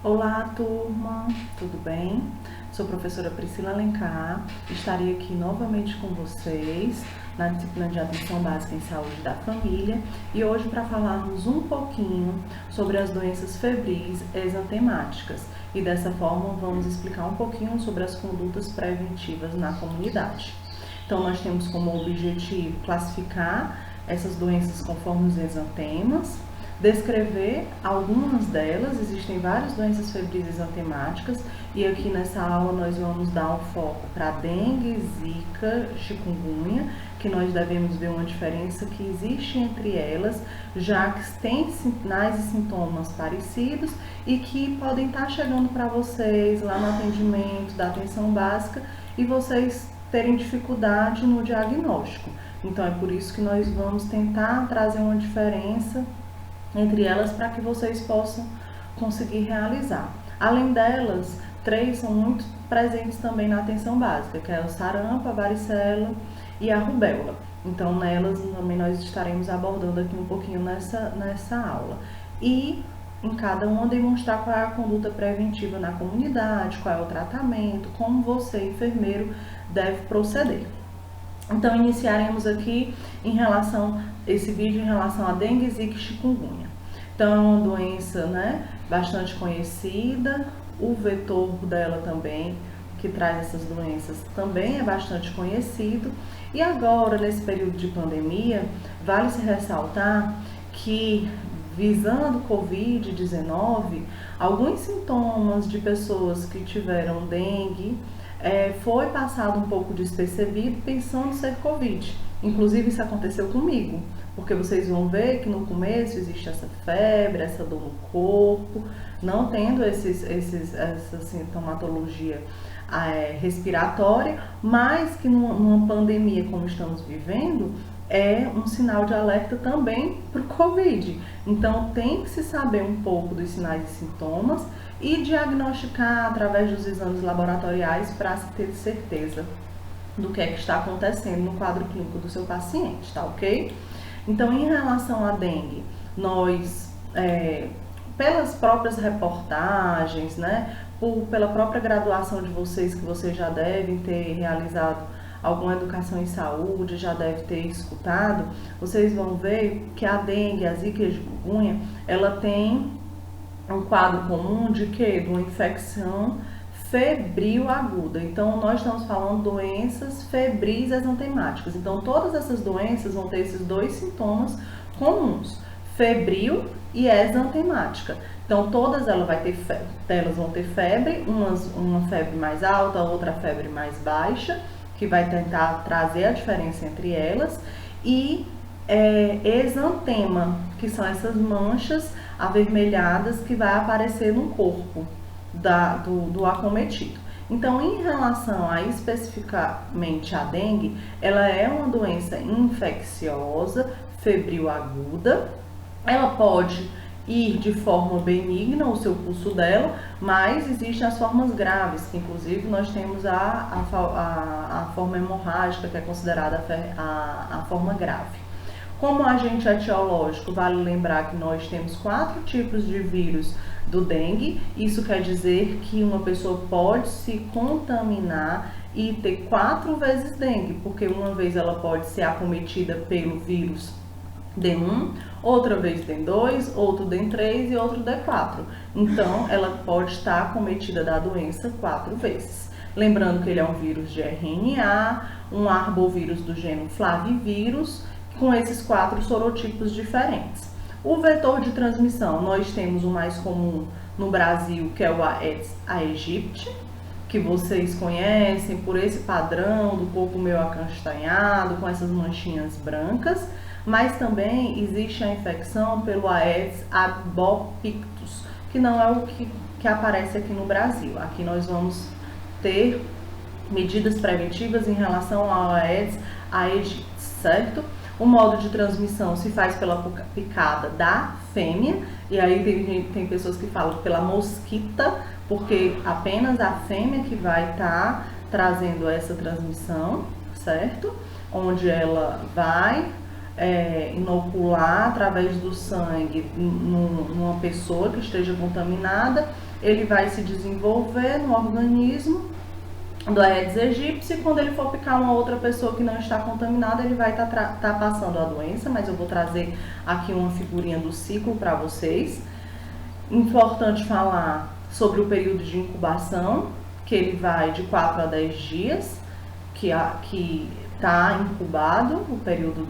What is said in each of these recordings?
Olá, turma, tudo bem? Sou a professora Priscila Alencar, estarei aqui novamente com vocês na disciplina de Atenção Básica em Saúde da Família e hoje para falarmos um pouquinho sobre as doenças febris exantemáticas e dessa forma vamos explicar um pouquinho sobre as condutas preventivas na comunidade. Então nós temos como objetivo classificar essas doenças conforme os exantemas, descrever algumas delas, existem várias doenças febris exantemáticas e aqui nessa aula nós vamos dar um foco para dengue, zika, chikungunya, que nós devemos ver uma diferença que existe entre elas, já que têm sinais e sintomas parecidos e que podem estar chegando para vocês lá no atendimento da atenção básica e vocês terem dificuldade no diagnóstico. Então é por isso que nós vamos tentar trazer uma diferença entre elas para que vocês possam conseguir realizar. Além delas, 3 são muito presentes também na atenção básica, que é o sarampo, a varicela e a rubéola. Então, nelas também nós estaremos abordando aqui um pouquinho nessa aula. E em cada uma demonstrar qual é a conduta preventiva na comunidade, qual é o tratamento, como você, enfermeiro, deve proceder. Então, iniciaremos aqui esse vídeo em relação a dengue, zika e chikungunya. Então, é uma doença, bastante conhecida, o vetor dela também, que traz essas doenças, também é bastante conhecido. E agora, nesse período de pandemia, vale se ressaltar que, visando Covid-19, alguns sintomas de pessoas que tiveram dengue, foi passado um pouco despercebido pensando ser Covid. Inclusive isso aconteceu comigo, porque vocês vão ver que no começo existe essa febre, essa dor no corpo, não tendo essa sintomatologia respiratória, mas que numa pandemia como estamos vivendo, é um sinal de alerta também para o Covid. Então tem que se saber um pouco dos sinais e sintomas e diagnosticar através dos exames laboratoriais para se ter certeza do que é que está acontecendo no quadro clínico do seu paciente, tá ok? Então, em relação à dengue, nós, pelas próprias reportagens, pela própria graduação de vocês, que vocês já devem ter realizado alguma educação em saúde, já deve ter escutado, vocês vão ver que a dengue, a zika e a chikungunya, ela tem um quadro comum de quê? De uma infecção febril aguda. Então, nós estamos falando de doenças febris exantemáticas. Então, todas essas doenças vão ter esses dois sintomas comuns, febril e exantemática. Então, todas elas vão ter febre, uma febre mais alta, outra febre mais baixa, que vai tentar trazer a diferença entre elas, e exantema, que são essas manchas avermelhadas que vai aparecer no corpo do acometido. Então, em relação a especificamente a dengue, ela é uma doença infecciosa, febril aguda, ela pode ir de forma benigna, o seu curso dela, mas existem as formas graves, que inclusive nós temos a forma hemorrágica, que é considerada a forma grave. Como agente etiológico, vale lembrar que nós temos 4 tipos de vírus do dengue. Isso quer dizer que uma pessoa pode se contaminar e ter 4 vezes dengue, porque uma vez ela pode ser acometida pelo vírus D1, outra vez D2, outro D3 e outro D4. Então, ela pode estar acometida da doença 4 vezes. Lembrando que ele é um vírus de RNA, um arbovírus do gênero Flavivírus, com esses 4 sorotipos diferentes. O vetor de transmissão, nós temos o mais comum no Brasil, que é o Aedes aegypti, que vocês conhecem por esse padrão do corpo meio acastanhado, com essas manchinhas brancas, mas também existe a infecção pelo Aedes albopictus, que não é o que aparece aqui no Brasil. Aqui nós vamos ter medidas preventivas em relação ao Aedes aegypti, certo? O modo de transmissão se faz pela picada da fêmea, e aí tem pessoas que falam pela mosquita, porque apenas a fêmea que vai estar trazendo essa transmissão, certo? Onde ela vai inocular através do sangue numa pessoa que esteja contaminada ele vai se desenvolver no organismo do Aedes aegypti. Quando ele for picar uma outra pessoa que não está contaminada, ele vai tá passando a doença, mas eu vou trazer aqui uma figurinha do ciclo para vocês. Importante falar sobre o período de incubação, que ele vai de 4 a 10 dias, que está incubado o período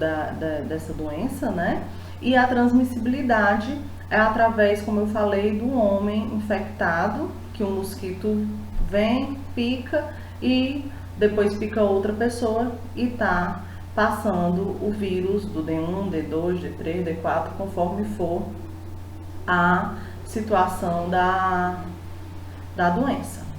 dessa doença, né? E a transmissibilidade é através, como eu falei, do homem infectado, que o mosquito vem, pica e depois pica outra pessoa e tá passando o vírus do D1, D2, D3, D4, conforme for a situação da doença.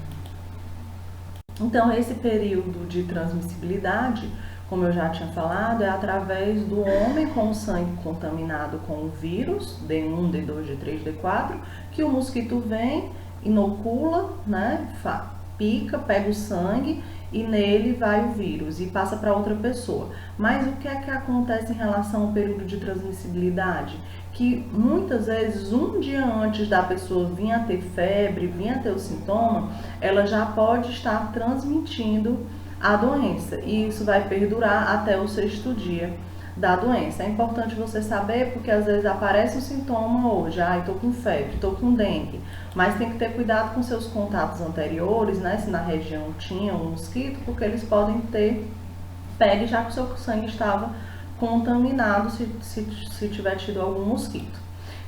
Então, esse período de transmissibilidade, como eu já tinha falado, é através do homem com o sangue contaminado com o vírus, D1, D2, D3, D4, que o mosquito vem, inocula, né, pica, pega o sangue e nele vai o vírus e passa para outra pessoa. Mas o que é que acontece em relação ao período de transmissibilidade? Que muitas vezes, um dia antes da pessoa vir a ter febre, vir a ter o sintoma, ela já pode estar transmitindo a doença e isso vai perdurar até o 6º dia da doença. É importante você saber porque às vezes aparece o sintoma hoje, tô com febre, tô com dengue, mas tem que ter cuidado com seus contatos anteriores, né, se na região tinha um mosquito, porque eles podem ter pego já que o seu sangue estava contaminado se tiver tido algum mosquito.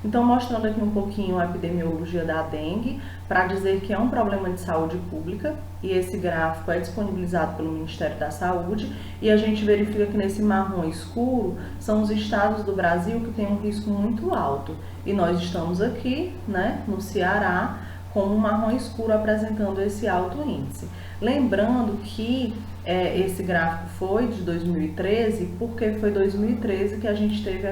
Então, mostrando aqui um pouquinho a epidemiologia da dengue, para dizer que é um problema de saúde pública, e esse gráfico é disponibilizado pelo Ministério da Saúde, e a gente verifica que nesse marrom escuro são os estados do Brasil que têm um risco muito alto. E nós estamos aqui, né, no Ceará, com um marrom escuro apresentando esse alto índice. Lembrando que esse gráfico foi de 2013, porque foi 2013 que a gente teve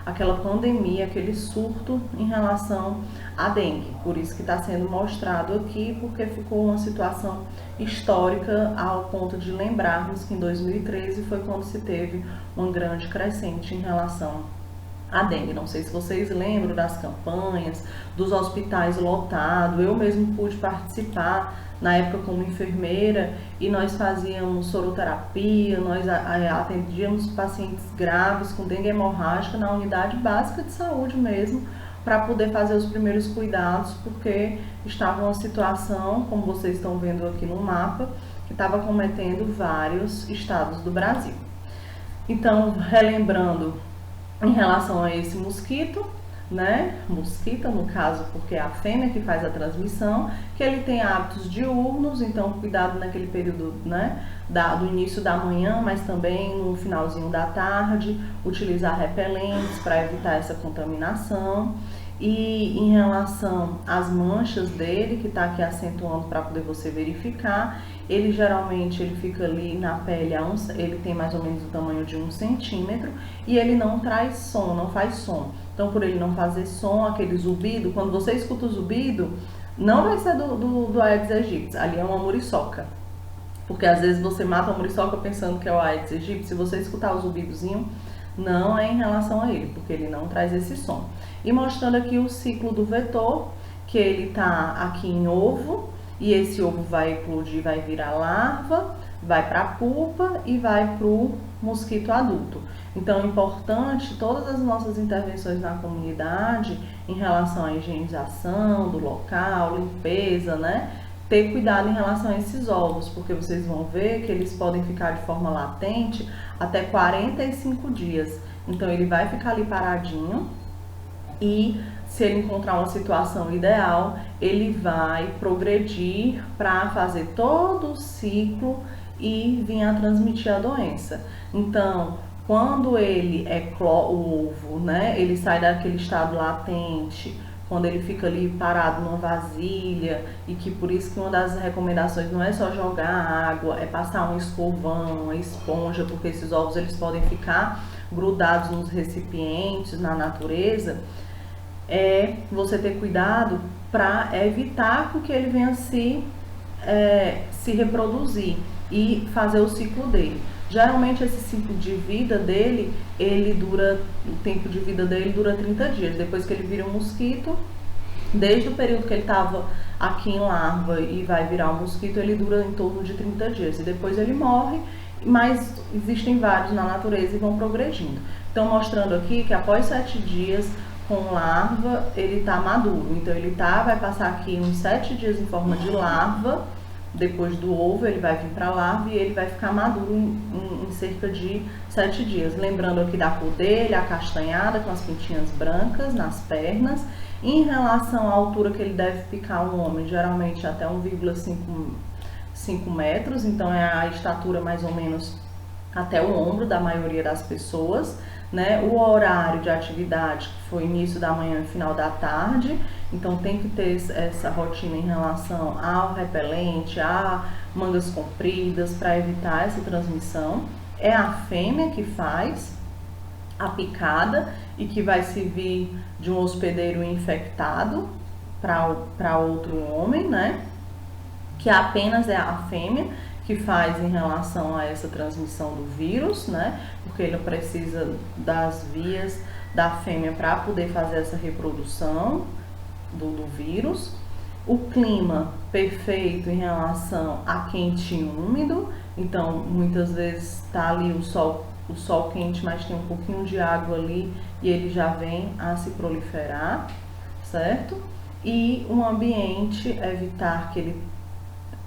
aquela pandemia, aquele surto em relação à dengue. Por isso que está sendo mostrado aqui, porque ficou uma situação histórica ao ponto de lembrarmos que em 2013 foi quando se teve uma grande crescente em relação à dengue. Não sei se vocês lembram das campanhas, dos hospitais lotados. Eu mesmo pude participar na época como enfermeira e nós fazíamos soroterapia, nós atendíamos pacientes graves com dengue hemorrágica na unidade básica de saúde mesmo, para poder fazer os primeiros cuidados, porque estava uma situação, como vocês estão vendo aqui no mapa, que estava cometendo vários estados do Brasil. Então, relembrando em relação a esse mosquito, né, mosquita no caso, porque é a fêmea que faz a transmissão, que ele tem hábitos diurnos, então cuidado naquele período, né, do início da manhã, mas também no finalzinho da tarde, utilizar repelentes para evitar essa contaminação. E em relação às manchas dele, que está aqui acentuando para poder você verificar, ele geralmente fica ali na pele, ele tem mais ou menos o tamanho de 1 centímetro e ele não traz som, não faz som. Então, por ele não fazer som, aquele zumbido, quando você escuta o zumbido, não vai ser do Aedes aegypti, ali é uma muriçoca. Porque às vezes você mata a muriçoca pensando que é o Aedes aegypti, se você escutar o zumbidozinho, não é em relação a ele, porque ele não traz esse som. E mostrando aqui o ciclo do vetor, que ele tá aqui em ovo, e esse ovo vai eclodir, vai virar larva, vai para a pupa e vai para o mosquito adulto. Então é importante todas as nossas intervenções na comunidade em relação à higienização do local, limpeza, né? Ter cuidado em relação a esses ovos, porque vocês vão ver que eles podem ficar de forma latente até 45 dias. Então ele vai ficar ali paradinho e se ele encontrar uma situação ideal, ele vai progredir para fazer todo o ciclo e vir a transmitir a doença. Então, quando ele o ovo, né, ele sai daquele estado latente, quando ele fica ali parado numa vasilha, e que por isso que uma das recomendações não é só jogar água, é passar um escovão, uma esponja, porque esses ovos eles podem ficar grudados nos recipientes, na natureza, é você ter cuidado para evitar que ele venha se reproduzir e fazer o ciclo dele. Geralmente esse ciclo de vida dele, o tempo de vida dele dura 30 dias. Depois que ele vira um mosquito, Desde o período que ele estava aqui em larva e vai virar um mosquito, ele dura em torno de 30 dias. E depois ele morre, mas existem vários na natureza e vão progredindo. Então, mostrando aqui que após 7 dias com larva, ele está maduro. Então, vai passar aqui uns 7 dias em forma de larva. Depois do ovo, ele vai vir para a larva e ele vai ficar maduro em cerca de 7 dias. Lembrando aqui da cor dele, acastanhada, com as pintinhas brancas nas pernas. Em relação à altura que ele deve ficar um homem, geralmente até 1,5 metros. Então, é a estatura mais ou menos até o ombro da maioria das pessoas, né? O horário de atividade foi início da manhã e final da tarde, então tem que ter essa rotina em relação ao repelente, a mangas compridas para evitar essa transmissão. É a fêmea que faz a picada e que vai servir de um hospedeiro infectado para outro homem, né? Que apenas é a fêmea que faz em relação a essa transmissão do vírus, né? Porque ele precisa das vias da fêmea para poder fazer essa reprodução do vírus. O clima perfeito em relação a quente e úmido, então muitas vezes está ali o sol quente, mas tem um pouquinho de água ali e ele já vem a se proliferar, certo? E um ambiente, evitar que ele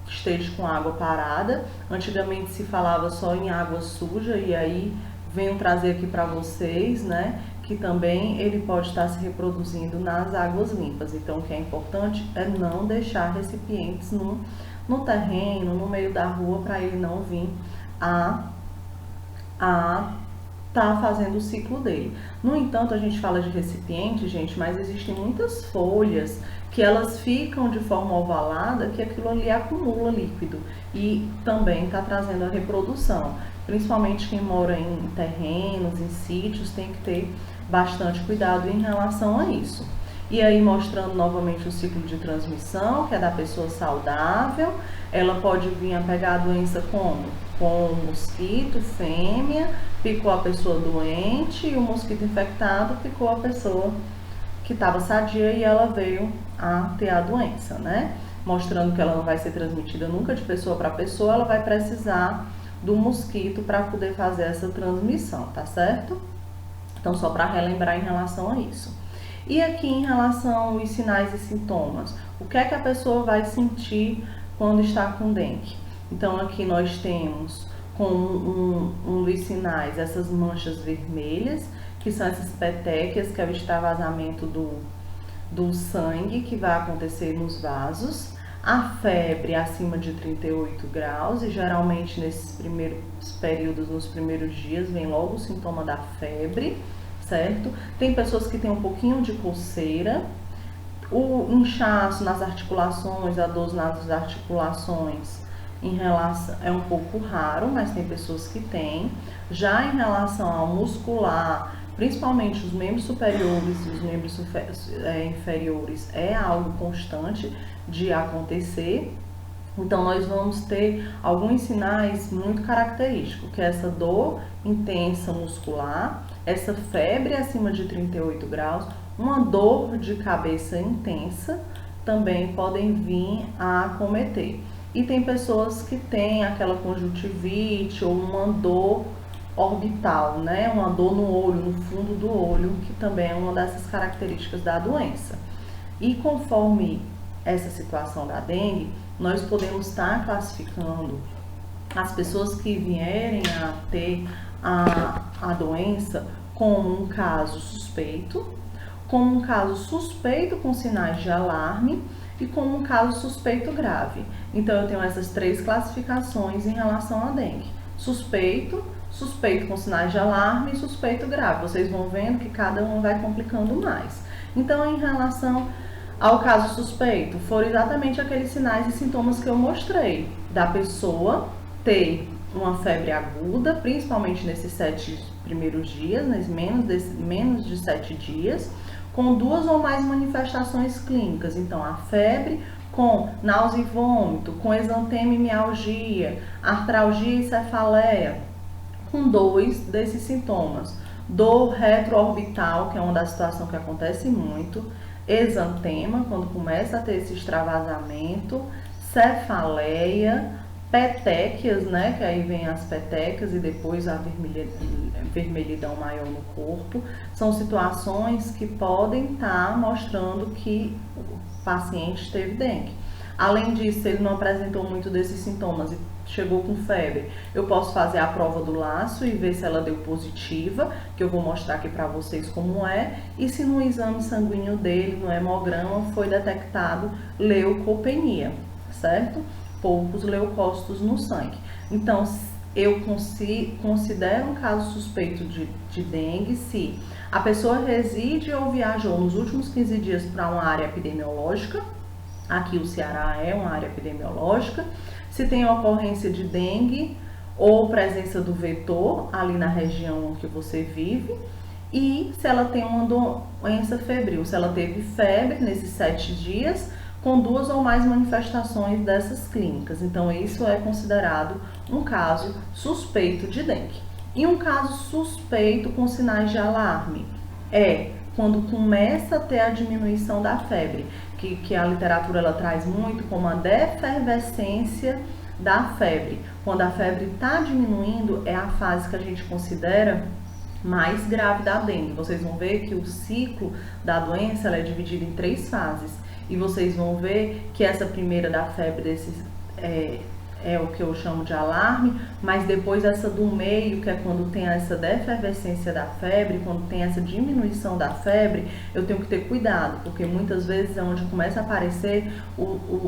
esteja com água parada. Antigamente se falava só em água suja e aí venho trazer aqui para vocês, né, que também ele pode estar se reproduzindo nas águas limpas. Então o que é importante é não deixar recipientes no terreno, no meio da rua, para ele não vir a tá fazendo o ciclo dele. No entanto, a gente fala de recipiente, gente, mas existem muitas folhas que elas ficam de forma ovalada, que aquilo ali acumula líquido e também está trazendo a reprodução. Principalmente quem mora em terrenos, em sítios, tem que ter bastante cuidado em relação a isso. E aí, mostrando novamente o ciclo de transmissão, que é da pessoa saudável, ela pode vir a pegar a doença como? Com o mosquito, fêmea, picou a pessoa doente, e o mosquito infectado picou a pessoa que estava sadia e ela veio a ter a doença, né? Mostrando que ela não vai ser transmitida nunca de pessoa para pessoa, ela vai precisar do mosquito para poder fazer essa transmissão, tá certo? Então, só para relembrar em relação a isso. E aqui em relação aos sinais e sintomas, o que é que a pessoa vai sentir quando está com dengue? Então, aqui nós temos como um dos sinais essas manchas vermelhas, que são essas petequias, que é o extravasamento do sangue que vai acontecer nos vasos. A febre acima de 38 graus e geralmente nesses primeiros períodos, nos primeiros dias, vem logo o sintoma da febre, certo? Tem pessoas que têm um pouquinho de coceira, o inchaço nas articulações, a dor nas articulações é um pouco raro, mas tem pessoas que têm. Já em relação ao muscular, principalmente os membros superiores e os membros inferiores, é algo constante de acontecer. Então, nós vamos ter alguns sinais muito característicos, que é essa dor intensa muscular, essa febre acima de 38 graus, uma dor de cabeça intensa, também podem vir a acometer. E tem pessoas que têm aquela conjuntivite ou uma dor orbital, né? Uma dor no olho, no fundo do olho, que também é uma dessas características da doença. E conforme essa situação da dengue, nós podemos estar classificando as pessoas que vierem a ter a doença como um caso suspeito, como um caso suspeito com sinais de alarme e como um caso suspeito grave. Então, eu tenho essas 3 classificações em relação à dengue: suspeito, suspeito com sinais de alarme e suspeito grave. Vocês vão vendo que cada um vai complicando mais. Então, em relação ao caso suspeito, foram exatamente aqueles sinais e sintomas que eu mostrei, da pessoa ter uma febre aguda, principalmente nesses 7 primeiros dias, menos de 7 dias, com 2 ou mais manifestações clínicas. Então, a febre com náusea e vômito, com exantema e mialgia, artralgia e cefaleia, com 2 desses sintomas. Dor retroorbital, que é uma das situações que acontece muito, exantema, quando começa a ter esse extravasamento, cefaleia, petequias, né, que aí vem as petequias e depois a vermelhidão maior no corpo. São situações que podem estar mostrando que o paciente teve dengue. Além disso, se ele não apresentou muito desses sintomas e chegou com febre, eu posso fazer a prova do laço e ver se ela deu positiva, que eu vou mostrar aqui para vocês como é, e se no exame sanguíneo dele, no hemograma, foi detectado leucopenia, certo? Poucos leucócitos no sangue. Então, eu considero um caso suspeito de dengue se a pessoa reside ou viajou nos últimos 15 dias para uma área epidemiológica. Aqui o Ceará é uma área epidemiológica. Se tem ocorrência de dengue ou presença do vetor ali na região que você vive. E se ela tem uma doença febril, se ela teve febre nesses 7 dias, com 2 ou mais manifestações dessas clínicas. Então, isso é considerado um caso suspeito de dengue. E um caso suspeito com sinais de alarme é quando começa a ter a diminuição da febre, que a literatura ela traz muito como a defervescência da febre. Quando a febre está diminuindo, é a fase que a gente considera mais grave da dengue. Vocês vão ver que o ciclo da doença ela é dividido em 3 fases. E vocês vão ver que essa primeira da febre é o que eu chamo de alarme, mas depois essa do meio, que é quando tem essa defervescência da febre, quando tem essa diminuição da febre, eu tenho que ter cuidado, porque muitas vezes é onde começa a aparecer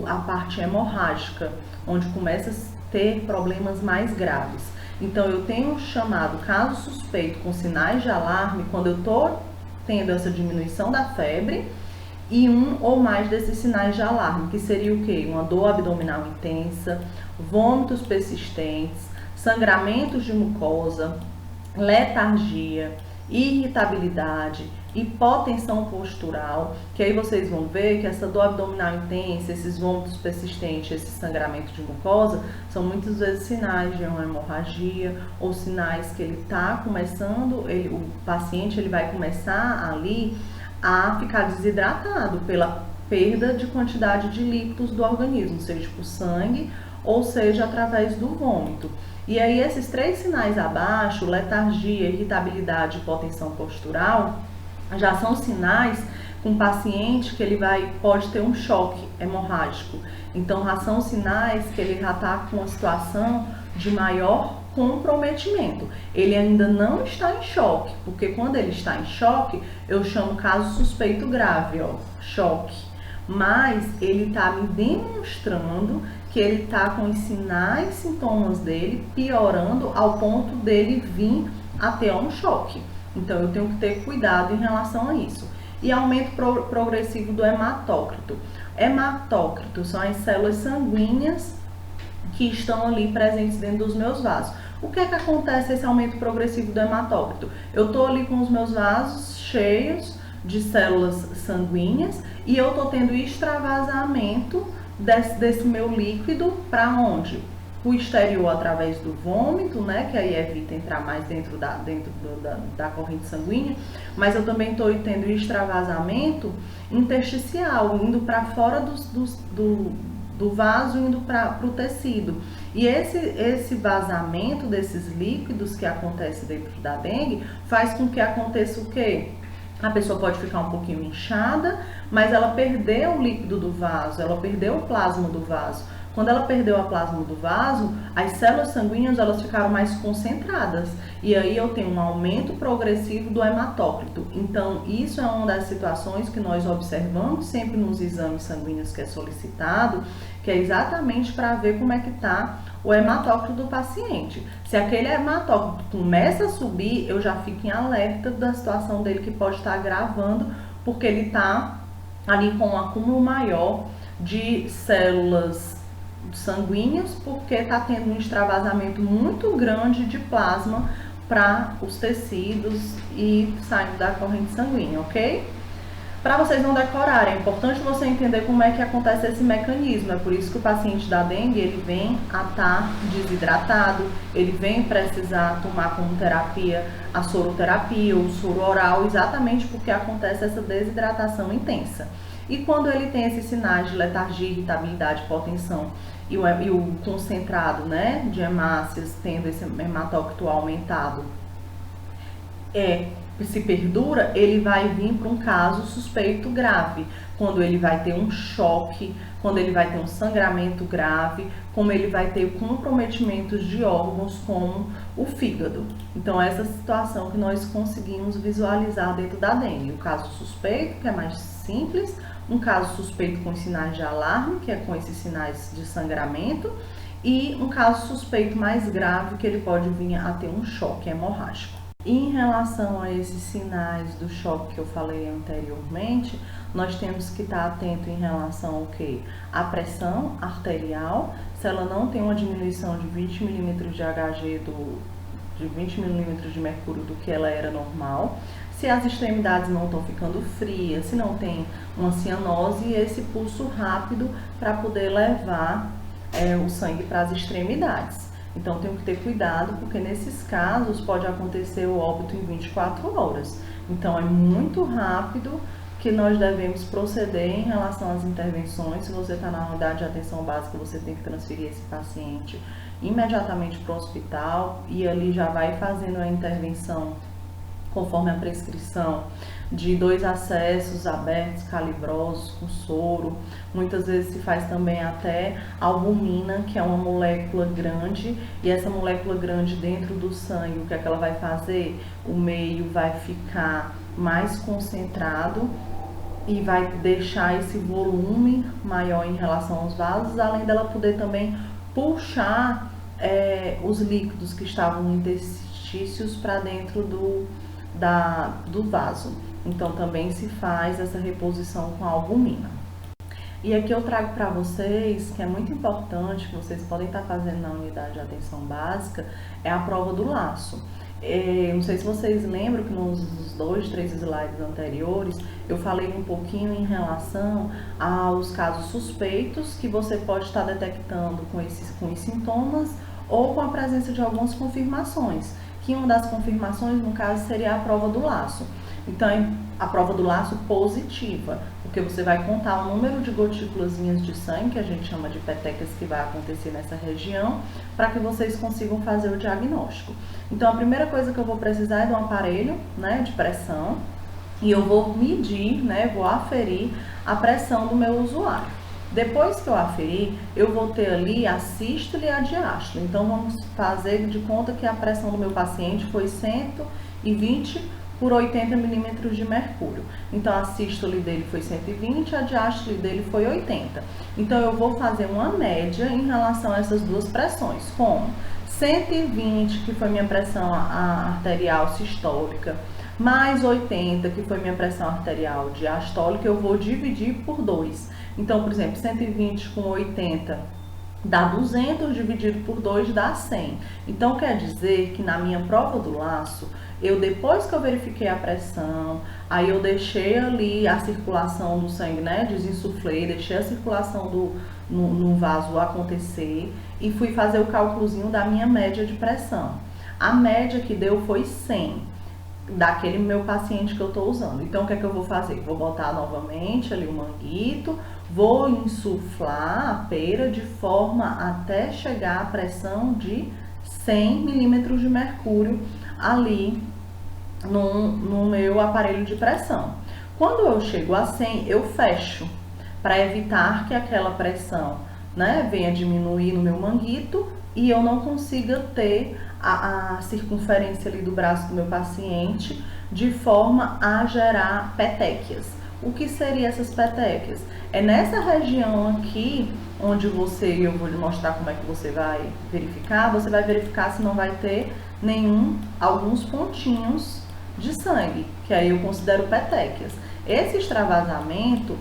a parte hemorrágica, onde começa a ter problemas mais graves. Então eu tenho chamado caso suspeito com sinais de alarme quando eu estou tendo essa diminuição da febre e um ou mais desses sinais de alarme, que seria o quê? Uma dor abdominal intensa, vômitos persistentes, sangramentos de mucosa, letargia, irritabilidade, hipotensão postural, que aí vocês vão ver que essa dor abdominal intensa, esses vômitos persistentes, esse sangramento de mucosa, são muitas vezes sinais de uma hemorragia ou sinais que ele está começando, o paciente ele vai começar ali a ficar desidratado pela perda de quantidade de líquidos do organismo, seja por sangue ou seja através do vômito. E aí esses 3 sinais abaixo, letargia, irritabilidade e hipotensão postural, já são sinais com o paciente que ele pode ter um choque hemorrágico. Então já são sinais que ele já está com uma situação de maior comprometimento. Ele ainda não está em choque, porque quando ele está em choque, eu chamo caso suspeito grave, ó, choque. Mas ele está me demonstrando que ele está com os sinais, sintomas dele piorando ao ponto dele vir a ter um choque. Então eu tenho que ter cuidado em relação a isso. E aumento progressivo do hematócrito. Hematócrito são as células sanguíneas que estão ali presentes dentro dos meus vasos. O que é que acontece esse aumento progressivo do hematócrito? Eu estou ali com os meus vasos cheios de células sanguíneas e eu estou tendo extravasamento desse meu líquido para onde? O exterior através do vômito, né, que aí evita entrar mais dentro da corrente sanguínea, mas eu também estou tendo extravasamento intersticial, indo para fora do vaso, indo para o tecido. E esse vazamento desses líquidos que acontece dentro da dengue faz com que aconteça o quê? A pessoa pode ficar um pouquinho inchada, mas ela perdeu o líquido do vaso, ela perdeu o plasma do vaso. Quando ela perdeu a plasma do vaso, as células sanguíneas elas ficaram mais concentradas. E aí eu tenho um aumento progressivo do hematócrito. Então, isso é uma das situações que nós observamos sempre nos exames sanguíneos que é solicitado, que é exatamente para ver como é que está o hematócrito do paciente. Se aquele hematócrito começa a subir, eu já fico em alerta da situação dele que pode estar agravando, porque ele está ali com um acúmulo maior de células sanguíneas, porque está tendo um extravasamento muito grande de plasma para os tecidos e saindo da corrente sanguínea, ok? Para vocês não decorarem, é importante você entender como é que acontece esse mecanismo. É por isso que o paciente da dengue, ele vem a estar desidratado, ele vem precisar tomar como terapia a soroterapia, o soro oral, exatamente porque acontece essa desidratação intensa. E quando ele tem esses sinais de letargia, irritabilidade, hipotensão e o concentrado, né, de hemácias, tendo esse hematócrito aumentado, se perdura, ele vai vir para um caso suspeito grave, quando ele vai ter um choque, quando ele vai ter um sangramento grave, como ele vai ter comprometimentos de órgãos como o fígado. Então essa situação que nós conseguimos visualizar dentro da dengue. O caso suspeito, que é mais simples, um caso suspeito com sinais de alarme, que é com esses sinais de sangramento, e um caso suspeito mais grave, que ele pode vir a ter um choque hemorrágico. E em relação a esses sinais do choque que eu falei anteriormente, nós temos que estar atento em relação ao quê? A pressão arterial, se ela não tem uma diminuição de 20 milímetros de Hg, de 20 milímetros de mercúrio do que ela era normal, se as extremidades não estão ficando frias, se não tem uma cianose e esse pulso rápido para poder levar o sangue para as extremidades. Então, tenho que ter cuidado, porque nesses casos pode acontecer o óbito em 24 horas. Então, é muito rápido que nós devemos proceder em relação às intervenções. Se você está na unidade de atenção básica, você tem que transferir esse paciente imediatamente para o hospital e ali já vai fazendo a intervenção conforme a prescrição de 2 acessos abertos, calibrosos, com soro. Muitas vezes se faz também até albumina, que é uma molécula grande, e essa molécula grande dentro do sangue, o que é que ela vai fazer? O meio vai ficar mais concentrado e vai deixar esse volume maior em relação aos vasos, além dela poder também puxar os líquidos que estavam no interstícios para dentro do vaso. Então também se faz essa reposição com a albumina. E aqui eu trago para vocês, que é muito importante, que vocês podem estar fazendo na unidade de atenção básica, é a prova do laço. Não sei se vocês lembram que nos 2, 3 slides anteriores eu falei um pouquinho em relação aos casos suspeitos que você pode estar detectando com os sintomas ou com a presença de algumas confirmações. Que uma das confirmações, no caso, seria a prova do laço. Então, a prova do laço positiva, porque você vai contar o número de gotículazinhas de sangue, que a gente chama de petequias, que vai acontecer nessa região, para que vocês consigam fazer o diagnóstico. Então, a primeira coisa que eu vou precisar é de um aparelho, né, de pressão, e eu vou medir, né, vou aferir a pressão do meu usuário. Depois que eu aferir, eu vou ter ali a sístole e a diástole. Então, vamos fazer de conta que a pressão do meu paciente foi 120 por 80 milímetros de mercúrio. Então, a sístole dele foi 120, a diástole dele foi 80. Então, eu vou fazer uma média em relação a essas duas pressões, como 120, que foi minha pressão arterial sistólica, mais 80, que foi minha pressão arterial diastólica, eu vou dividir por 2. Então, por exemplo, 120 com 80 dá 200, dividido por 2 dá 100. Então, quer dizer que na minha prova do laço, depois que eu verifiquei a pressão, aí eu deixei ali a circulação do sangue, né, desinsuflei, deixei a circulação no vaso acontecer e fui fazer o cálculozinho da minha média de pressão. A média que deu foi 100. Daquele meu paciente que eu estou usando. Então, o que é que eu vou fazer? Vou botar novamente ali o manguito, vou insuflar a pera de forma até chegar a pressão de 100 milímetros de mercúrio ali no meu aparelho de pressão. Quando eu chego a 100, eu fecho, para evitar que aquela pressão, né, venha diminuir no meu manguito e eu não consiga ter a circunferência ali do braço do meu paciente de forma a gerar petequias. O que seriam essas petequias? É nessa região aqui, onde eu vou lhe mostrar como é que você vai verificar se não vai ter alguns pontinhos de sangue, que aí eu considero petequias. Esse extravasamento,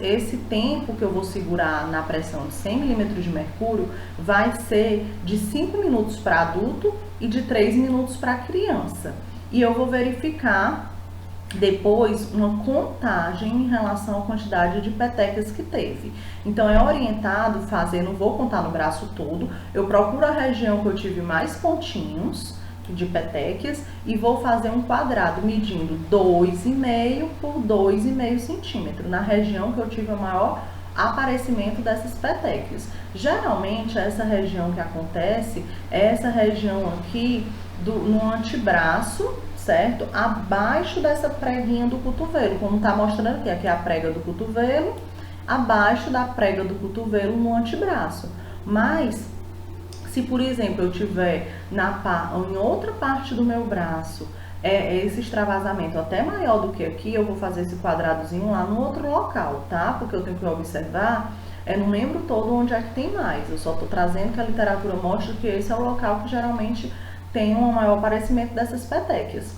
esse tempo que eu vou segurar na pressão de 100 milímetros de mercúrio vai ser de 5 minutos para adulto e de 3 minutos para criança. E eu vou verificar depois uma contagem em relação à quantidade de petequias que teve. Então é orientado fazer, não vou contar no braço todo, eu procuro a região que eu tive mais pontinhos de petequias e vou fazer um quadrado medindo 2,5 por 2,5 centímetros na região que eu tive o maior aparecimento dessas petequias. Geralmente essa região que acontece é essa região aqui no antebraço, certo? Abaixo dessa preguinha do cotovelo, como tá mostrando aqui, aqui é a prega do cotovelo, abaixo da prega do cotovelo no antebraço. Mas se, por exemplo, eu tiver em outra parte do meu braço, esse extravasamento até maior do que aqui, eu vou fazer esse quadradozinho lá no outro local, tá? Porque eu tenho que observar no membro todo onde é que tem mais. Eu só tô trazendo que a literatura mostra que esse é o local que geralmente tem um maior aparecimento dessas petequias.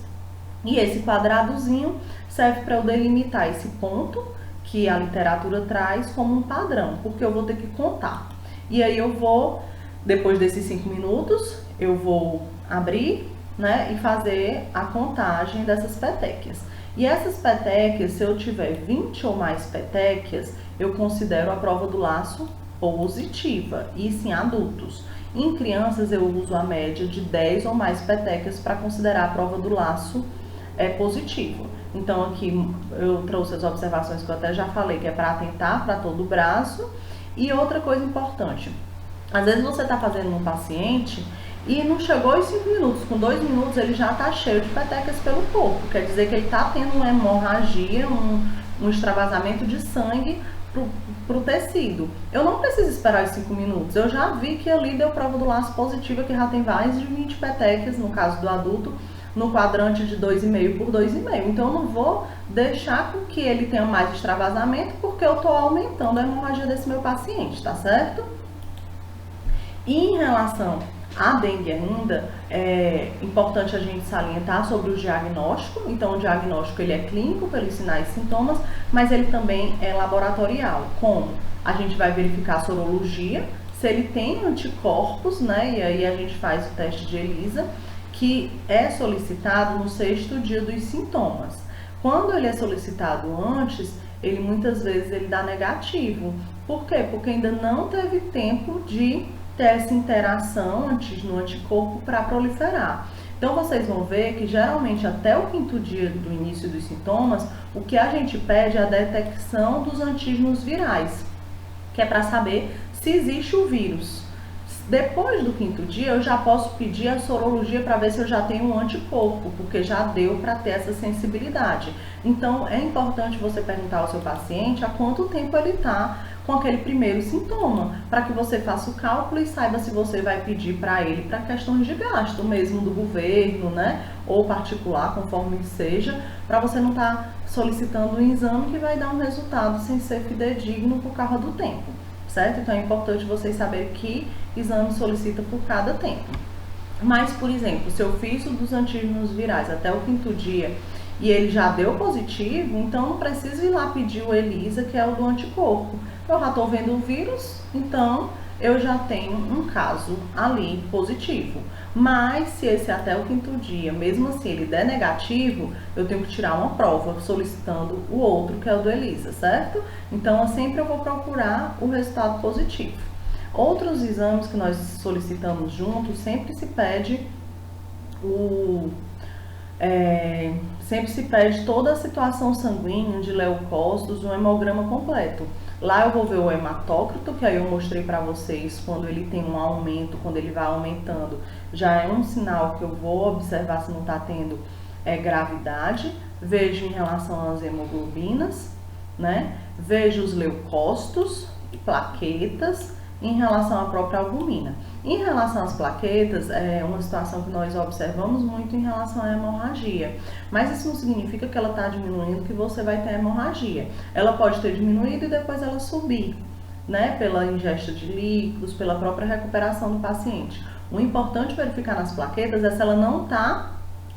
E esse quadradozinho serve para eu delimitar esse ponto que a literatura traz como um padrão, porque eu vou ter que contar. E aí eu vou, depois desses 5 minutos, eu vou abrir, né, e fazer a contagem dessas petequias. E essas petequias, se eu tiver 20 ou mais petequias, eu considero a prova do laço positiva, isso em adultos. Em crianças, eu uso a média de 10 ou mais petequias para considerar a prova do laço positivo. Então, aqui eu trouxe as observações que eu até já falei, que é para atentar para todo o braço. E outra coisa importante, às vezes você está fazendo um paciente e não chegou em 5 minutos, com 2 minutos ele já está cheio de petequias pelo corpo. Quer dizer que ele está tendo uma hemorragia, um extravasamento de sangue para o tecido. Eu não preciso esperar os 5 minutos, eu já vi que ali deu prova do laço positiva, que já tem mais de 20 petequias, no caso do adulto, no quadrante de 2,5 por 2,5. Então eu não vou deixar com que ele tenha mais extravasamento, porque eu estou aumentando a hemorragia desse meu paciente, tá certo? E em relação à dengue ainda, é importante a gente salientar sobre o diagnóstico. Então o diagnóstico ele é clínico pelos sinais e sintomas, mas ele também é laboratorial. Como? A gente vai verificar a sorologia, se ele tem anticorpos, né? E aí a gente faz o teste de ELISA, que é solicitado no 6º dia dos sintomas. Quando ele é solicitado antes, ele muitas vezes ele dá negativo. Por quê? Porque ainda não teve tempo de ter essa interação no anticorpo para proliferar. Então vocês vão ver que geralmente até o 5º dia do início dos sintomas, o que a gente pede é a detecção dos antígenos virais, que é para saber se existe o vírus. Depois do 5º dia, eu já posso pedir a sorologia para ver se eu já tenho um anticorpo, porque já deu para ter essa sensibilidade. Então, é importante você perguntar ao seu paciente há quanto tempo ele está com aquele primeiro sintoma, para que você faça o cálculo e saiba se você vai pedir para ele para questões de gasto, mesmo do governo, né, ou particular, conforme seja, para você não estar solicitando um exame que vai dar um resultado sem ser fidedigno por causa do tempo. Certo? Então é importante vocês saberem que exame solicita por cada tempo. Mas, por exemplo, se eu fiz o dos antígenos virais até o 5º dia e ele já deu positivo, então não preciso ir lá pedir o ELISA, que é o do anticorpo. Eu já estou vendo o vírus, então eu já tenho um caso ali positivo. Mas se esse até o 5º dia, mesmo assim ele der negativo, eu tenho que tirar uma prova solicitando o outro, que é o do ELISA, certo? Então sempre eu vou procurar o resultado positivo. Outros exames que nós solicitamos juntos, sempre se pede toda a situação sanguínea de leucócitos, um hemograma completo. Lá eu vou ver o hematócrito, que aí eu mostrei para vocês quando ele tem um aumento, quando ele vai aumentando, já é um sinal que eu vou observar se não está tendo gravidade. Vejo em relação às hemoglobinas, né? Vejo os leucócitos, plaquetas, em relação à própria albumina. Em relação às plaquetas, é uma situação que nós observamos muito em relação à hemorragia. Mas isso não significa que ela está diminuindo, que você vai ter hemorragia. Ela pode ter diminuído e depois ela subir, né? Pela ingesta de líquidos, pela própria recuperação do paciente. O importante verificar nas plaquetas é se ela não está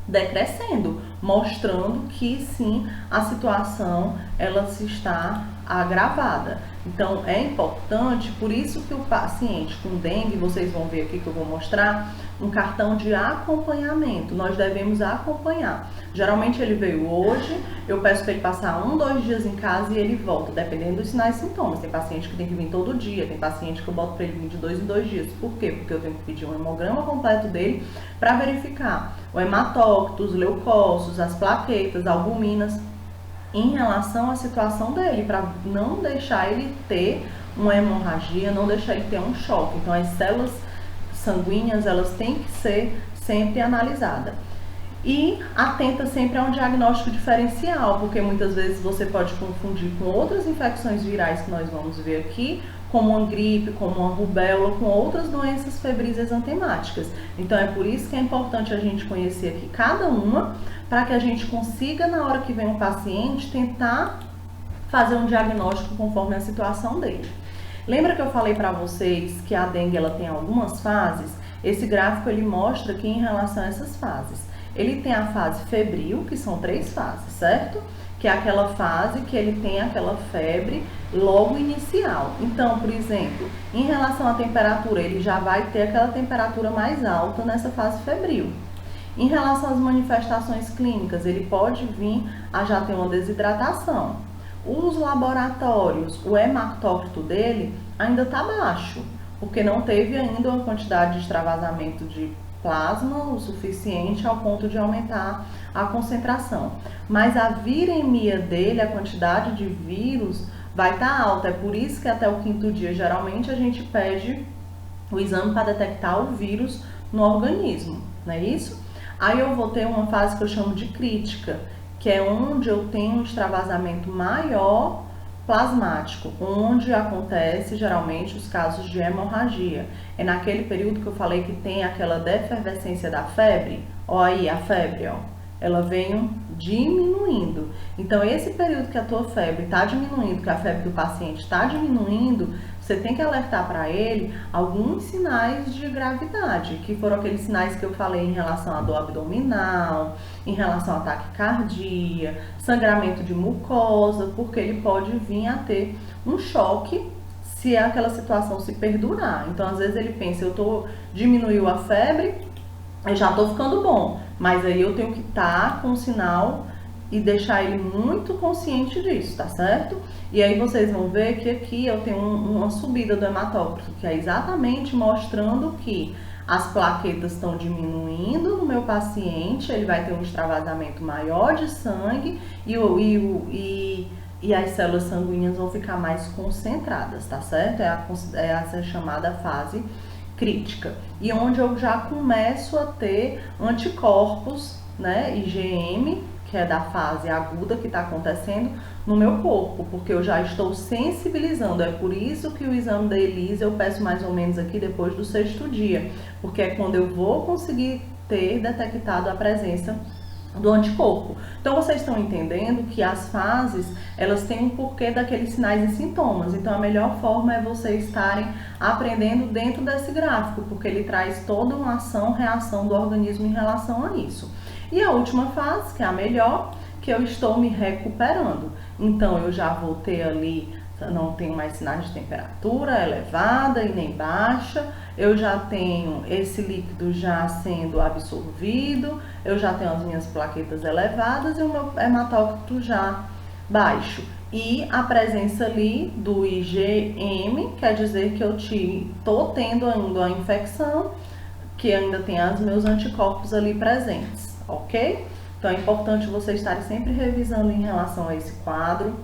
decrescendo, mostrando que sim, a situação ela se está agravada. Então é importante, por isso que o paciente com dengue, vocês vão ver aqui que eu vou mostrar um cartão de acompanhamento, nós devemos acompanhar. Geralmente ele veio hoje, eu peço para ele passar 1, 2 dias em casa e ele volta, dependendo dos sinais e sintomas. Tem paciente que tem que vir todo dia, tem paciente que eu boto para ele vir de 2 em 2 dias. Por quê? Porque eu tenho que pedir um hemograma completo dele para verificar o hematócrito, os leucócitos, as plaquetas, albuminas, em relação à situação dele, para não deixar ele ter uma hemorragia, não deixar ele ter um choque. Então as células sanguíneas, elas têm que ser sempre analisadas. E atenta sempre a um diagnóstico diferencial, porque muitas vezes você pode confundir com outras infecções virais que nós vamos ver aqui, como uma gripe, como uma rubéola, com outras doenças febris exantemáticas. Então é por isso que é importante a gente conhecer aqui cada uma, para que a gente consiga, na hora que vem um paciente, tentar fazer um diagnóstico conforme a situação dele. Lembra que eu falei para vocês que a dengue ela tem algumas fases? Esse gráfico ele mostra aqui em relação a essas fases. Ele tem a fase febril, que são 3 fases, certo? Que é aquela fase que ele tem aquela febre logo inicial. Então, por exemplo, em relação à temperatura, ele já vai ter aquela temperatura mais alta nessa fase febril. Em relação às manifestações clínicas, ele pode vir a já ter uma desidratação. Os laboratórios, o hematócrito dele ainda está baixo, porque não teve ainda uma quantidade de extravasamento de plasma o suficiente ao ponto de aumentar a concentração. Mas a viremia dele, a quantidade de vírus, vai estar alta. É por isso que até o 5º dia, geralmente, a gente pede o exame para detectar o vírus no organismo, não é isso? Aí eu vou ter uma fase que eu chamo de crítica, que é onde eu tenho um extravasamento maior plasmático, onde acontece geralmente os casos de hemorragia. É naquele período que eu falei que tem aquela defervescência da febre, ó aí a febre, ó, ela vem diminuindo. Então esse período que a tua febre está diminuindo, que a febre do paciente está diminuindo, você tem que alertar para ele alguns sinais de gravidade, que foram aqueles sinais que eu falei em relação à dor abdominal, em relação à taquicardia, sangramento de mucosa, porque ele pode vir a ter um choque se aquela situação se perdurar. Então, às vezes ele pensa, diminuiu a febre, eu já tô ficando bom, mas aí eu tenho que estar com o sinal e deixar ele muito consciente disso, tá certo? E aí vocês vão ver que aqui eu tenho uma subida do hematócrito, que é exatamente mostrando que as plaquetas estão diminuindo no meu paciente, ele vai ter um extravasamento maior de sangue e as células sanguíneas vão ficar mais concentradas, tá certo? É essa chamada fase crítica. E onde eu já começo a ter anticorpos, né, IgM, que é da fase aguda que está acontecendo no meu corpo, porque eu já estou sensibilizando. É por isso que o exame da ELISA eu peço mais ou menos aqui depois do 6º dia, porque é quando eu vou conseguir ter detectado a presença do anticorpo. Então vocês estão entendendo que as fases, elas têm um porquê daqueles sinais e sintomas. Então a melhor forma é vocês estarem aprendendo dentro desse gráfico, porque ele traz toda uma ação-reação do organismo em relação a isso. E a última fase, que é a melhor, que eu estou me recuperando. Então eu já vou ter ali, não tenho mais sinais de temperatura elevada e nem baixa, eu já tenho esse líquido já sendo absorvido, eu já tenho as minhas plaquetas elevadas e o meu hematócrito já baixo. E a presença ali do IgM quer dizer que eu estou tendo ainda a infecção, que ainda tem os meus anticorpos ali presentes, ok? Então é importante vocês estarem sempre revisando em relação a esse quadro,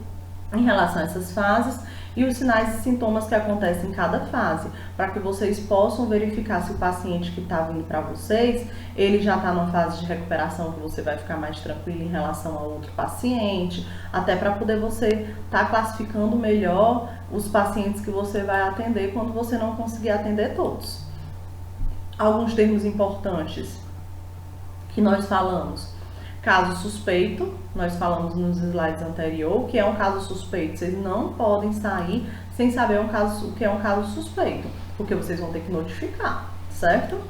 em relação a essas fases e os sinais e sintomas que acontecem em cada fase, para que vocês possam verificar se o paciente que está vindo para vocês, ele já está numa fase de recuperação que você vai ficar mais tranquilo em relação a outro paciente, até para poder você estar classificando melhor os pacientes que você vai atender quando você não conseguir atender todos. Alguns termos importantes que nós falamos. Caso suspeito, nós falamos nos slides anteriores, que é um caso suspeito. Vocês não podem sair sem saber o que é um caso suspeito, porque vocês vão ter que notificar, certo?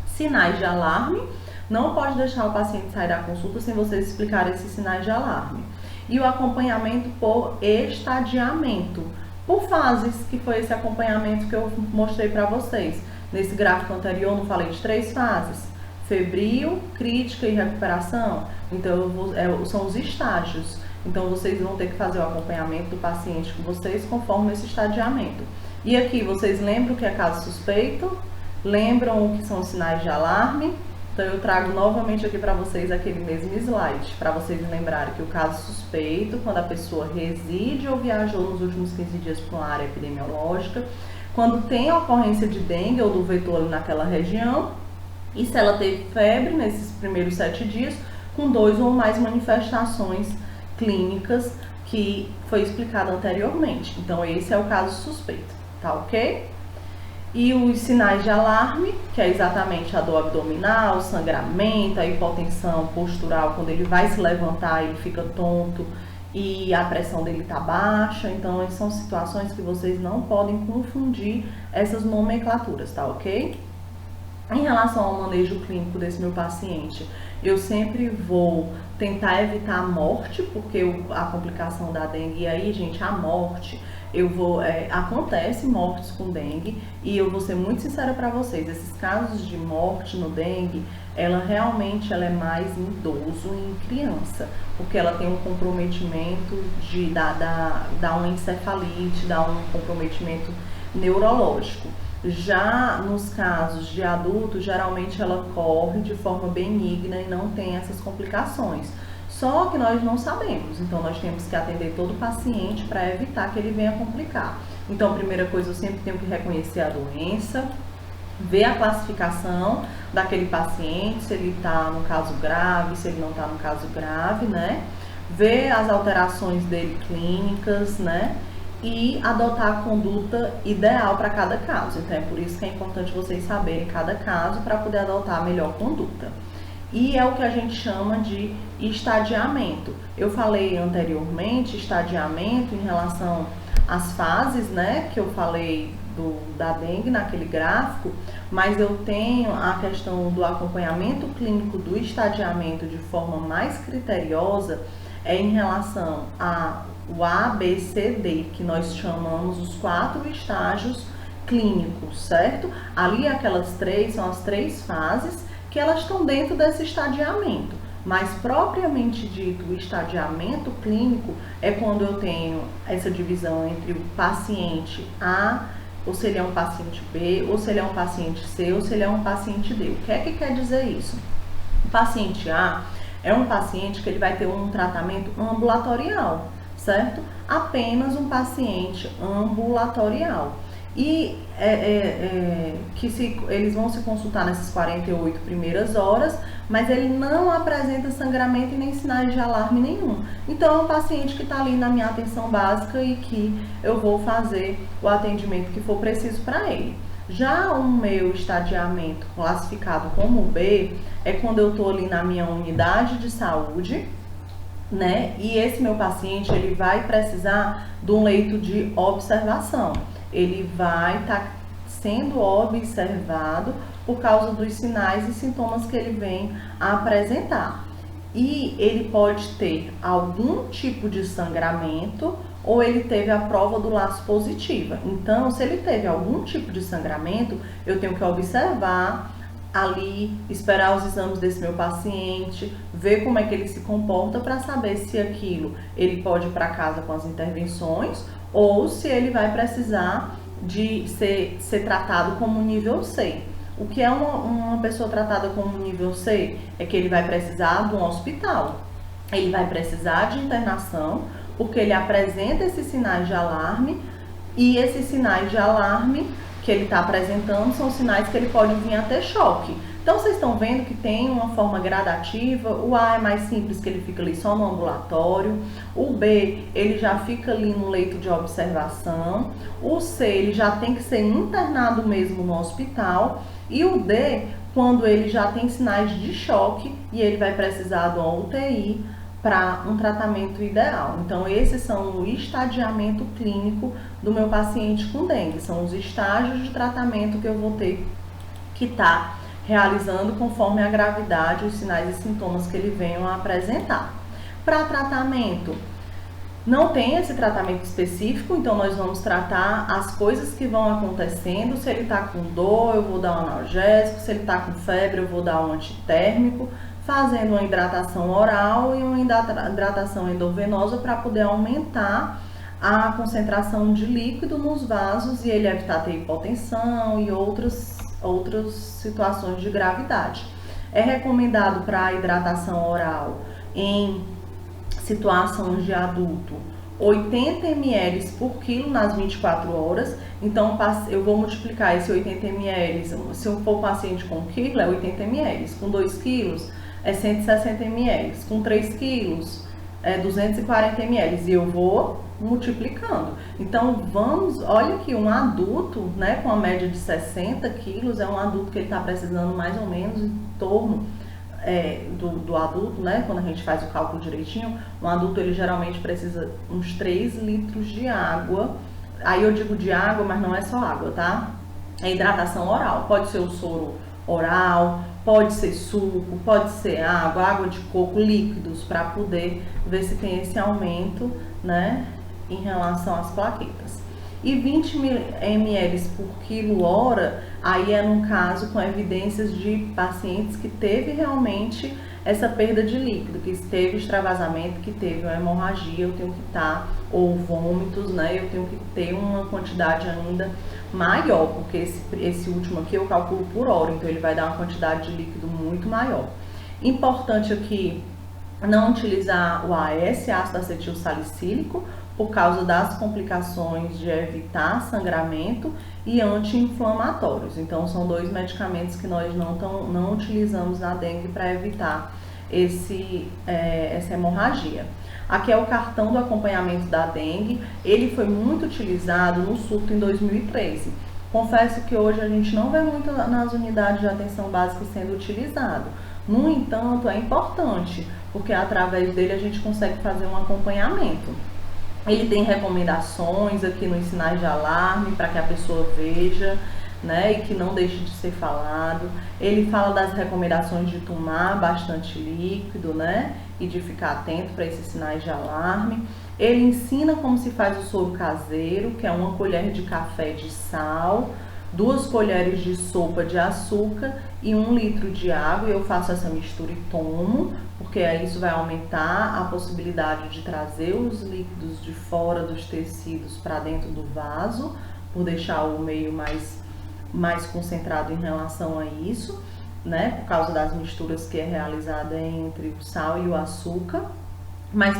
Sinais de alarme, não pode deixar o paciente sair da consulta sem vocês explicarem esses sinais de alarme. E o acompanhamento por estadiamento, por fases, que foi esse acompanhamento que eu mostrei para vocês. Nesse gráfico anterior, não falei de 3 fases? febril, crítica e recuperação. Então, são os estágios. Então, vocês vão ter que fazer o acompanhamento do paciente com vocês conforme esse estadiamento. E aqui, vocês lembram o que é caso suspeito? Lembram o que são os sinais de alarme? Então, eu trago novamente aqui para vocês aquele mesmo slide, para vocês lembrarem que o caso suspeito, quando a pessoa reside ou viajou nos últimos 15 dias para uma área epidemiológica, quando tem a ocorrência de dengue ou do vetor ali naquela região, e se ela teve febre nesses primeiros 7 dias, com 2 ou mais manifestações clínicas que foi explicado anteriormente. Então, esse é o caso suspeito, tá ok? E os sinais de alarme, que é exatamente a dor abdominal, sangramento, a hipotensão postural, quando ele vai se levantar, ele fica tonto e a pressão dele tá baixa. Então, são situações que vocês não podem confundir essas nomenclaturas, tá ok? Em relação ao manejo clínico desse meu paciente, eu sempre vou tentar evitar a morte, porque a complicação da dengue, e aí, gente, a morte, acontece mortes com dengue, e eu vou ser muito sincera para vocês, esses casos de morte no dengue, ela é mais em idoso e em criança, porque ela tem um comprometimento de dar uma encefalite, dar um comprometimento neurológico. Já nos casos de adultos, geralmente ela corre de forma benigna e não tem essas complicações. Só que nós não sabemos, então nós temos que atender todo paciente para evitar que ele venha complicar. Então, a primeira coisa, eu sempre tenho que reconhecer a doença, ver a classificação daquele paciente, se ele está no caso grave, se ele não está no caso grave, né? Ver as alterações dele clínicas, né? E adotar a conduta ideal para cada caso. Então, é por isso que é importante vocês saberem cada caso para poder adotar a melhor conduta. E é o que a gente chama de estadiamento. Eu falei anteriormente, estadiamento em relação às fases, né, que eu falei da dengue naquele gráfico, mas eu tenho a questão do acompanhamento clínico do estadiamento de forma mais criteriosa em relação ao A, B, C, D, que nós chamamos os 4 estágios clínicos, certo? Ali aquelas 3 são as 3 fases que elas estão dentro desse estadiamento, mas propriamente dito, o estadiamento clínico é quando eu tenho essa divisão entre o paciente A, ou se ele é um paciente B, ou se ele é um paciente C, ou se ele é um paciente D. O que é que quer dizer isso? O paciente A é um paciente que ele vai ter um tratamento ambulatorial, certo? Apenas um paciente ambulatorial. E eles vão se consultar nessas 48 primeiras horas, mas ele não apresenta sangramento e nem sinais de alarme nenhum. Então, é um paciente que está ali na minha atenção básica e que eu vou fazer o atendimento que for preciso para ele. Já o meu estadiamento classificado como B é quando eu estou ali na minha unidade de saúde, né? E esse meu paciente, ele vai precisar de um leito de observação. Ele vai estar sendo observado por causa dos sinais e sintomas que ele vem a apresentar. E ele pode ter algum tipo de sangramento ou ele teve a prova do laço positiva. Então, se ele teve algum tipo de sangramento, eu tenho que observar ali, esperar os exames desse meu paciente, ver como é que ele se comporta para saber se aquilo ele pode ir para casa com as intervenções ou se ele vai precisar de ser tratado como nível C. O que é uma pessoa tratada como nível C? É que ele vai precisar de um hospital, ele vai precisar de internação, porque ele apresenta esses sinais de alarme, e esses sinais de alarme que ele está apresentando são sinais que ele pode vir a ter choque. Então, vocês estão vendo que tem uma forma gradativa. O A é mais simples, que ele fica ali só no ambulatório. O B, ele já fica ali no leito de observação. O C, ele já tem que ser internado mesmo no hospital. E o D, quando ele já tem sinais de choque e ele vai precisar de uma UTI para um tratamento ideal. Então, esses são o estadiamento clínico do meu paciente com dengue. São os estágios de tratamento que eu vou ter que estar realizando conforme a gravidade, os sinais e sintomas que ele venham a apresentar. Para tratamento, Não tem esse tratamento específico, então nós vamos tratar as coisas que vão acontecendo. Se ele está com dor, eu vou dar um analgésico. Se ele está com febre, eu vou dar um antitérmico, fazendo uma hidratação oral e uma hidratação endovenosa para poder aumentar a concentração de líquido nos vasos e ele evitar ter hipotensão e outras situações de gravidade. É recomendado para a hidratação oral em situações de adulto 80 ml por quilo nas 24 horas. Então eu vou multiplicar esse 80 ml, se eu for paciente com 1 quilo é 80 ml, com 2 quilos é 160 ml, com 3 quilos é 240 ml e eu vou multiplicando. Então olha que um adulto, né, com a média de 60 quilos, é um adulto que ele está precisando mais ou menos em torno do adulto, né, quando a gente faz o cálculo direitinho, um adulto ele geralmente precisa uns 3 litros de água. Aí eu digo de água, mas não é só água, tá? É hidratação oral, pode ser o soro oral, pode ser suco, pode ser água de coco, líquidos, para poder ver se tem esse aumento, né, em relação às plaquetas. E 20 ml por quilo hora, aí é no caso com evidências de pacientes que teve realmente essa perda de líquido, que teve extravasamento, que teve uma hemorragia, eu tenho que estar, ou vômitos, né, eu tenho que ter uma quantidade ainda maior, porque esse último aqui eu calculo por hora, então ele vai dar uma quantidade de líquido muito maior. Importante aqui não utilizar o AS, ácido acetil salicílico, por causa das complicações de evitar sangramento e anti-inflamatórios. Então, são 2 medicamentos que nós não utilizamos na dengue para evitar essa hemorragia. Aqui é o cartão do acompanhamento da dengue. Ele foi muito utilizado no surto em 2013. Confesso que hoje a gente não vê muito nas unidades de atenção básica sendo utilizado. No entanto, é importante, porque através dele a gente consegue fazer um acompanhamento. Ele tem recomendações aqui nos sinais de alarme para que a pessoa veja, né, e que não deixe de ser falado. Ele fala das recomendações de tomar bastante líquido, né, e de ficar atento para esses sinais de alarme. Ele ensina como se faz o soro caseiro, que é 1 colher de café de sal, 2 colheres de sopa de açúcar e 1 litro de água. Eu faço essa mistura e tomo, porque aí isso vai aumentar a possibilidade de trazer os líquidos de fora dos tecidos para dentro do vaso, por deixar o meio mais concentrado em relação a isso, né? Por causa das misturas que é realizada entre o sal e o açúcar. Mas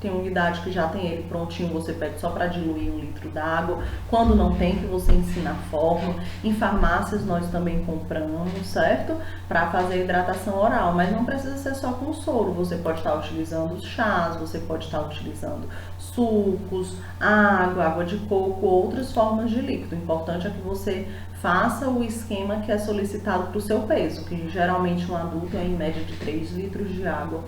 tem unidade que já tem ele prontinho, você pede só para diluir 1 litro d'água. Quando não tem, que você ensina a fórmula. Em farmácias nós também compramos, certo? Para fazer hidratação oral, mas não precisa ser só com soro. Você pode estar utilizando chás, você pode estar utilizando sucos, água de coco, outras formas de líquido. O importante é que você faça o esquema que é solicitado para o seu peso, que geralmente um adulto é em média de 3 litros de água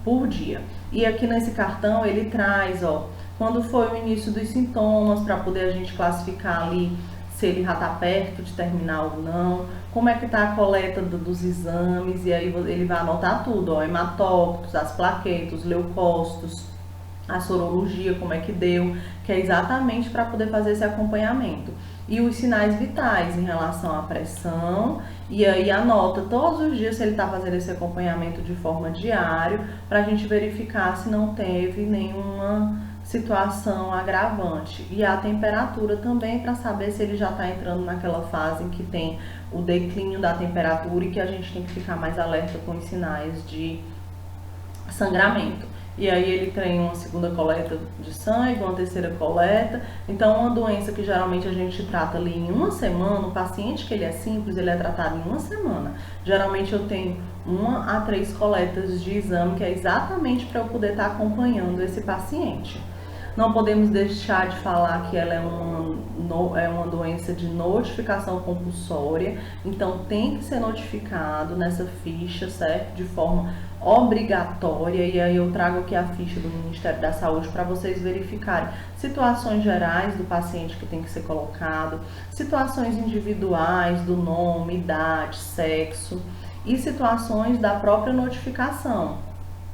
por dia. E aqui nesse cartão ele traz, ó, quando foi o início dos sintomas, para poder a gente classificar ali se ele já está perto de terminar ou não, como é que está a coleta dos exames, e aí ele vai anotar tudo, ó, hematócritos, as plaquetas, os leucócitos, a sorologia, como é que deu, que é exatamente para poder fazer esse acompanhamento. E os sinais vitais em relação à pressão, e aí anota todos os dias se ele está fazendo esse acompanhamento de forma diária, para a gente verificar se não teve nenhuma situação agravante. E a temperatura também, para saber se ele já está entrando naquela fase em que tem o declínio da temperatura e que a gente tem que ficar mais alerta com os sinais de sangramento. E aí ele tem uma segunda coleta de sangue, uma terceira coleta. Então, uma doença que geralmente a gente trata ali em 1 semana, o paciente que ele é simples, ele é tratado em 1 semana. Geralmente eu tenho 1 a 3 coletas de exame, que é exatamente para eu poder estar acompanhando esse paciente. Não podemos deixar de falar que ela é uma doença de notificação compulsória, então tem que ser notificado nessa ficha, certo? De forma obrigatória, e aí eu trago aqui a ficha do Ministério da Saúde para vocês verificarem situações gerais do paciente que tem que ser colocado, situações individuais do nome, idade, sexo e situações da própria notificação.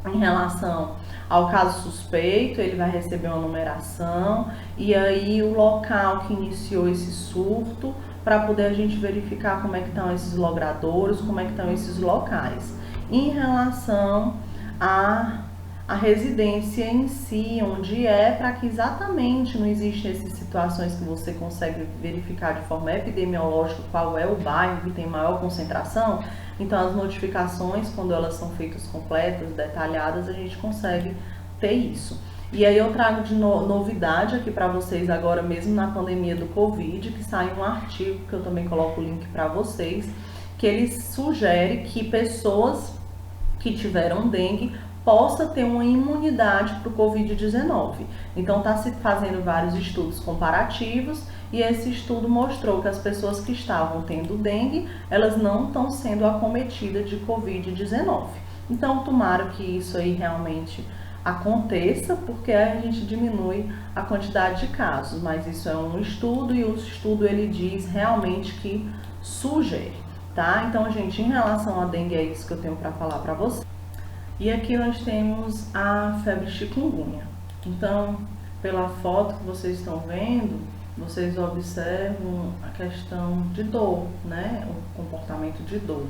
Em relação ao caso suspeito, ele vai receber uma numeração e aí o local que iniciou esse surto, para poder a gente verificar como é que estão esses logradouros, como é que estão esses locais. Em relação a residência em si, onde é, para que exatamente não existam essas situações que você consegue verificar de forma epidemiológica qual é o bairro que tem maior concentração. Então as notificações, quando elas são feitas completas, detalhadas, a gente consegue ter isso. E aí eu trago de novidade aqui para vocês agora mesmo na pandemia do Covid, que sai um artigo, que eu também coloco o link para vocês, que ele sugere que pessoas que tiveram dengue possa ter uma imunidade para o Covid-19. Então está se fazendo vários estudos comparativos e esse estudo mostrou que as pessoas que estavam tendo dengue, elas não estão sendo acometidas de Covid-19. Então tomara que isso aí realmente aconteça, porque a gente diminui a quantidade de casos, mas isso é um estudo e o estudo ele diz realmente que sugere, tá? Então, gente, em relação à dengue é isso que eu tenho para falar para vocês. E aqui nós temos a febre chikungunya. Então, pela foto que vocês estão vendo, vocês observam a questão de dor, né? O comportamento de dor.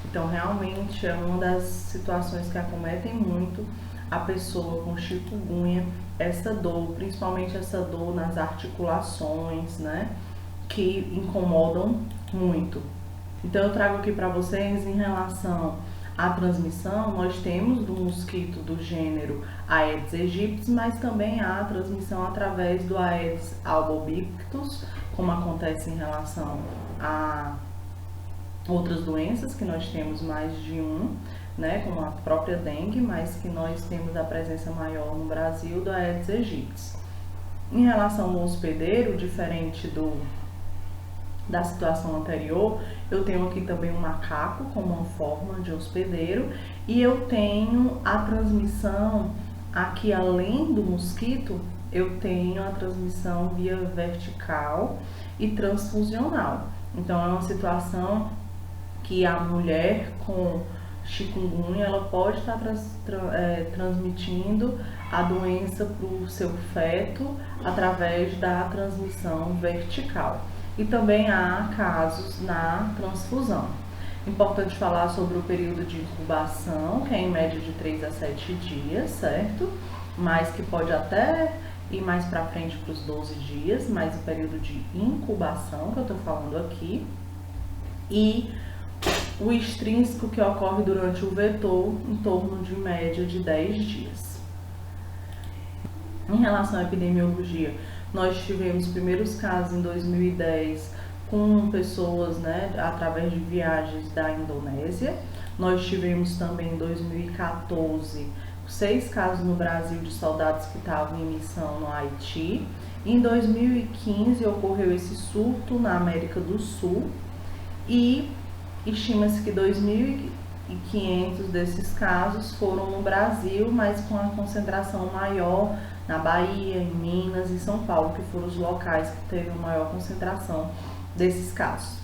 Então, realmente é uma das situações que acometem muito a pessoa com chikungunya, essa dor, principalmente essa dor nas articulações, né? Que incomodam muito. Então, eu trago aqui para vocês em relação a transmissão, nós temos do mosquito do gênero Aedes aegypti, mas também há transmissão através do Aedes albopictus, como acontece em relação a outras doenças, que nós temos mais de um, né, como a própria dengue, mas que nós temos a presença maior no Brasil do Aedes aegypti. Em relação ao hospedeiro, diferente da situação anterior, eu tenho aqui também um macaco como uma forma de hospedeiro e eu tenho a transmissão aqui, além do mosquito, eu tenho a transmissão via vertical e transfusional. Então é uma situação que a mulher com chikungunya, ela pode estar transmitindo a doença para o seu feto através da transmissão vertical. E também há casos na transfusão. Importante falar sobre o período de incubação, que é em média de 3 a 7 dias, certo? Mas que pode até ir mais para frente para os 12 dias, mas o período de incubação que eu estou falando aqui. E o extrínseco que ocorre durante o vetor, em torno de média de 10 dias. Em relação à epidemiologia, nós tivemos primeiros casos em 2010 com pessoas, né, através de viagens da Indonésia. Nós tivemos também em 2014 6 casos no Brasil de soldados que estavam em missão no Haiti. Em 2015 ocorreu esse surto na América do Sul e estima-se que 2.500 desses casos foram no Brasil, mas com a concentração maior na Bahia, em Minas e São Paulo, que foram os locais que teve a maior concentração desses casos.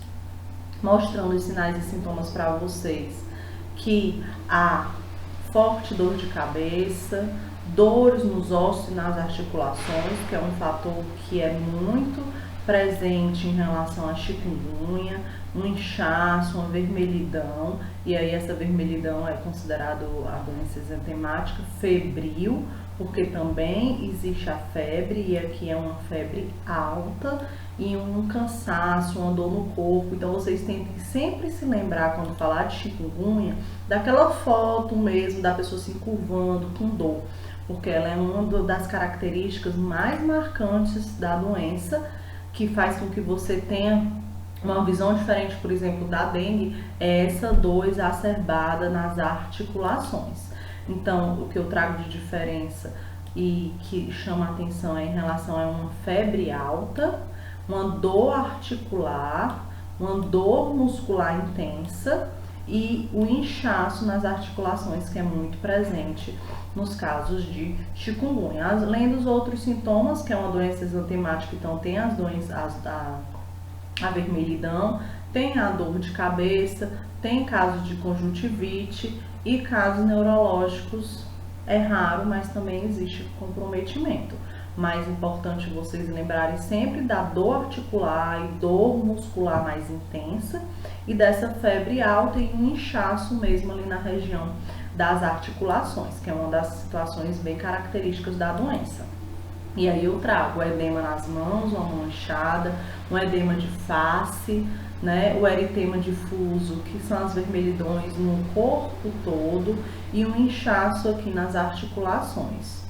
Mostrando os sinais e sintomas para vocês, que há forte dor de cabeça, dores nos ossos e nas articulações, que é um fator que é muito presente em relação à chikungunya, um inchaço, uma vermelhidão, e aí essa vermelhidão é considerada a doença exantemática, febril, porque também existe a febre, e aqui é uma febre alta, e um cansaço, uma dor no corpo. Então vocês têm que sempre se lembrar, quando falar de chikungunya, daquela foto mesmo da pessoa se encurvando com dor, porque ela é uma das características mais marcantes da doença, que faz com que você tenha uma visão diferente, por exemplo, da dengue, é essa dor exacerbada nas articulações. Então, o que eu trago de diferença e que chama a atenção é em relação a uma febre alta, uma dor articular, uma dor muscular intensa e o inchaço nas articulações, que é muito presente nos casos de chikungunya. Além dos outros sintomas, que é uma doença exantemática, então tem as doenças, a vermelhidão, tem a dor de cabeça, tem casos de conjuntivite e casos neurológicos é raro, mas também existe comprometimento. Mais importante vocês lembrarem sempre da dor articular e dor muscular mais intensa e dessa febre alta e um inchaço mesmo ali na região das articulações, que é uma das situações bem características da doença. E aí eu trago o edema nas mãos, uma mão inchada, um edema de face, né, o eritema difuso, que são as vermelhidões no corpo todo, e um inchaço aqui nas articulações,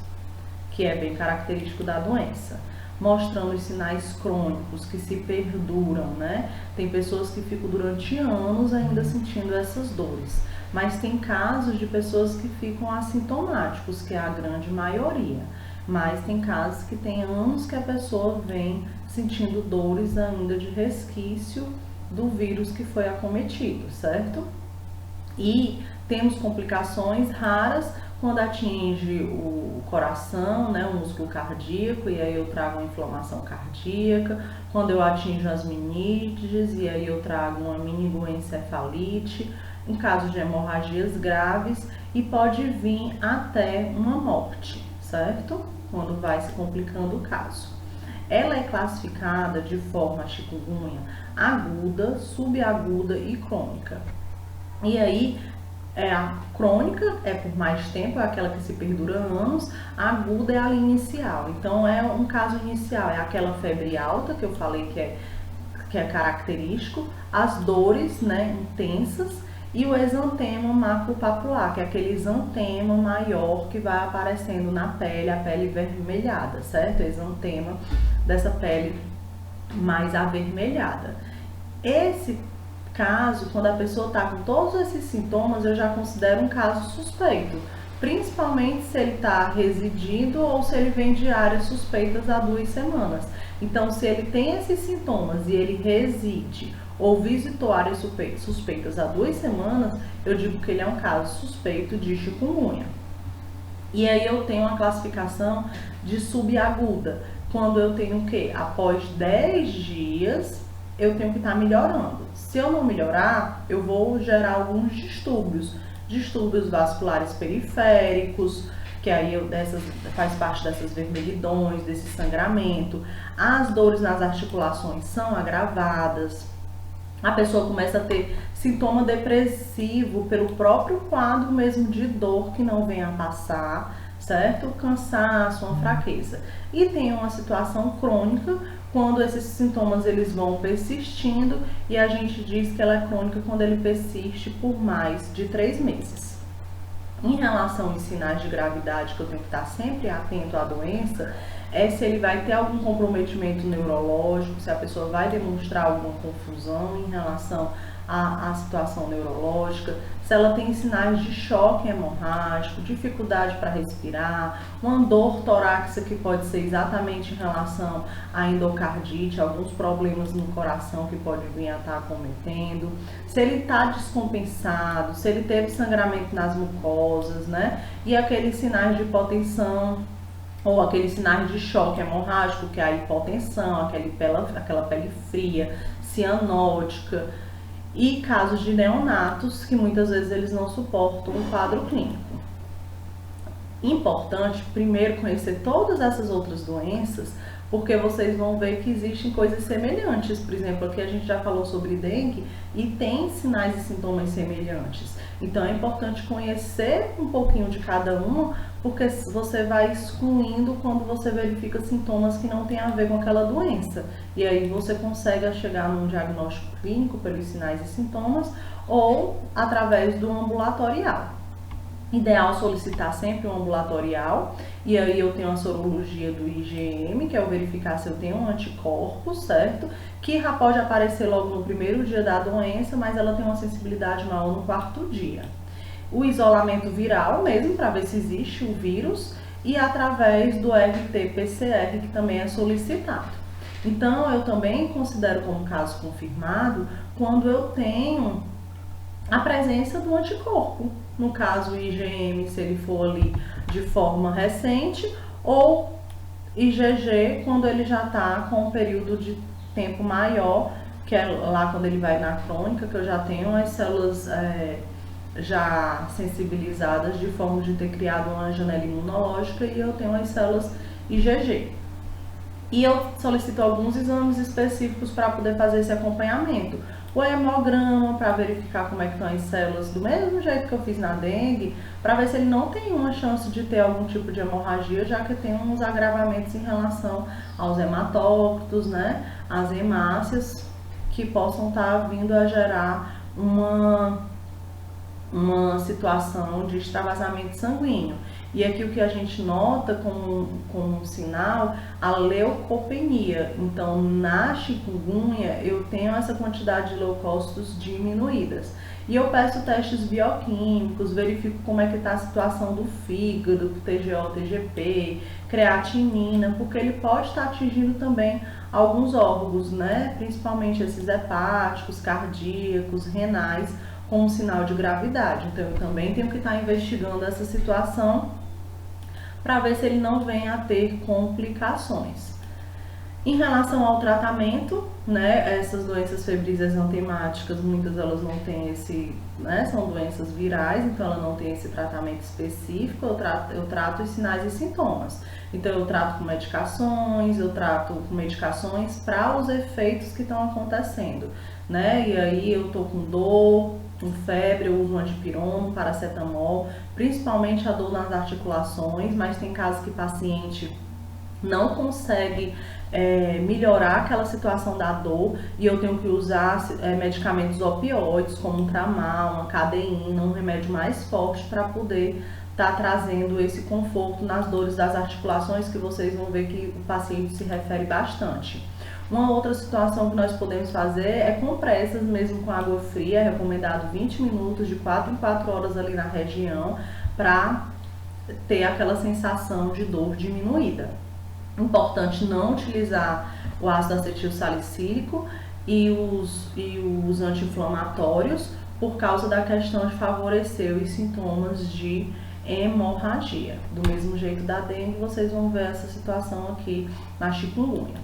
que é bem característico da doença, mostrando os sinais crônicos que se perduram, né? Tem pessoas que ficam durante anos ainda sentindo essas dores, mas tem casos de pessoas que ficam assintomáticos, que é a grande maioria. Mas tem casos que tem anos que a pessoa vem sentindo dores ainda de resquício do vírus que foi acometido, certo? E temos complicações raras quando atinge o coração, né, o músculo cardíaco, e aí eu trago uma inflamação cardíaca. Quando eu atinjo as meninges, e aí eu trago uma meningoencefalite. Em caso de hemorragias graves, e pode vir até uma morte, certo? Quando vai se complicando o caso. Ela é classificada de forma chikungunya aguda, subaguda e crônica. E aí, a crônica é por mais tempo, é aquela que se perdura anos, a aguda é a inicial. Então, é um caso inicial, é aquela febre alta que eu falei que é característico, as dores, né, intensas, e o exantema maculopapular, que é aquele exantema maior que vai aparecendo na pele, a pele vermelhada, certo? O exantema dessa pele mais avermelhada. Esse caso, quando a pessoa está com todos esses sintomas, eu já considero um caso suspeito, principalmente se ele está residindo ou se ele vem de áreas suspeitas há 2 semanas. Então, se ele tem esses sintomas e ele reside ou visitou áreas suspeitas há 2 semanas, eu digo que ele é um caso suspeito de chikungunya. E aí eu tenho uma classificação de subaguda, quando eu tenho o quê? Após 10 dias, eu tenho que estar melhorando. Se eu não melhorar, eu vou gerar alguns distúrbios vasculares periféricos, que aí faz parte dessas vermelhidões, desse sangramento. As dores nas articulações são agravadas. A pessoa começa a ter sintoma depressivo pelo próprio quadro mesmo de dor que não vem a passar, certo? Cansaço, uma fraqueza. E tem uma situação crônica, quando esses sintomas eles vão persistindo, e a gente diz que ela é crônica quando ele persiste por mais de 3 meses. Em relação aos sinais de gravidade, que eu tenho que estar sempre atento à doença, é se ele vai ter algum comprometimento neurológico, se a pessoa vai demonstrar alguma confusão em relação à situação neurológica, se ela tem sinais de choque hemorrágico, dificuldade para respirar, uma dor torácica que pode ser exatamente em relação à endocardite, alguns problemas no coração que pode vir a estar acometendo, se ele está descompensado, se ele teve sangramento nas mucosas, né? E aqueles sinais de hipotensão, ou aqueles sinais de choque hemorrágico, que é a hipotensão, aquela pele fria, cianótica, e casos de neonatos, que muitas vezes eles não suportam um quadro clínico. Importante, primeiro, conhecer todas essas outras doenças, porque vocês vão ver que existem coisas semelhantes. Por exemplo, aqui a gente já falou sobre dengue e tem sinais e sintomas semelhantes. Então é importante conhecer um pouquinho de cada uma, porque você vai excluindo quando você verifica sintomas que não tem a ver com aquela doença. E aí você consegue chegar num diagnóstico clínico pelos sinais e sintomas ou através do ambulatorial. Ideal solicitar sempre um ambulatorial, e aí eu tenho a sorologia do IgM, que é o verificar se eu tenho um anticorpo, certo? Que já pode aparecer logo no primeiro dia da doença, mas ela tem uma sensibilidade maior no 4º dia. O isolamento viral mesmo, para ver se existe o vírus, e através do RT-PCR, que também é solicitado. Então, eu também considero como caso confirmado quando eu tenho a presença do anticorpo. No caso, o IgM, se ele for ali de forma recente, ou IgG, quando ele já está com um período de tempo maior, que é lá quando ele vai na crônica, que eu já tenho as células já sensibilizadas de forma de ter criado uma janela imunológica e eu tenho as células IgG. E eu solicito alguns exames específicos para poder fazer esse acompanhamento. O hemograma, para verificar como é que estão as células, do mesmo jeito que eu fiz na dengue, para ver se ele não tem uma chance de ter algum tipo de hemorragia, já que tem uns agravamentos em relação aos hematócitos, né, as hemácias, que possam estar vindo a gerar uma situação de extravasamento sanguíneo. E aqui o que a gente nota como sinal, a leucopenia. Então, na chikungunya, eu tenho essa quantidade de leucócitos diminuídas. E eu peço testes bioquímicos, verifico como é que está a situação do fígado, TGO, TGP, creatinina, porque ele pode estar atingindo também alguns órgãos, né? Principalmente esses hepáticos, cardíacos, renais, como sinal de gravidade. Então, eu também tenho que estar investigando essa situação para ver se ele não vem a ter complicações. Em relação ao tratamento, né, essas doenças febris exantemáticas, muitas delas não têm esse, né, são doenças virais, então ela não tem esse tratamento específico, eu trato os sinais e sintomas. Então eu trato com medicações, para os efeitos que estão acontecendo, né, e aí eu tô com dor, com febre, eu uso um antipirono, paracetamol, principalmente a dor nas articulações, mas tem casos que o paciente não consegue melhorar aquela situação da dor e eu tenho que usar medicamentos opioides, como um tramal, uma cadeína, um remédio mais forte para poder estar trazendo esse conforto nas dores das articulações, que vocês vão ver que o paciente se refere bastante. Uma outra situação que nós podemos fazer é compressas mesmo com água fria, é recomendado 20 minutos de 4 em 4 horas ali na região para ter aquela sensação de dor diminuída. Importante não utilizar o ácido acetil salicílico e os anti-inflamatórios por causa da questão de favorecer os sintomas de hemorragia. Do mesmo jeito da dengue, vocês vão ver essa situação aqui na chikungunya.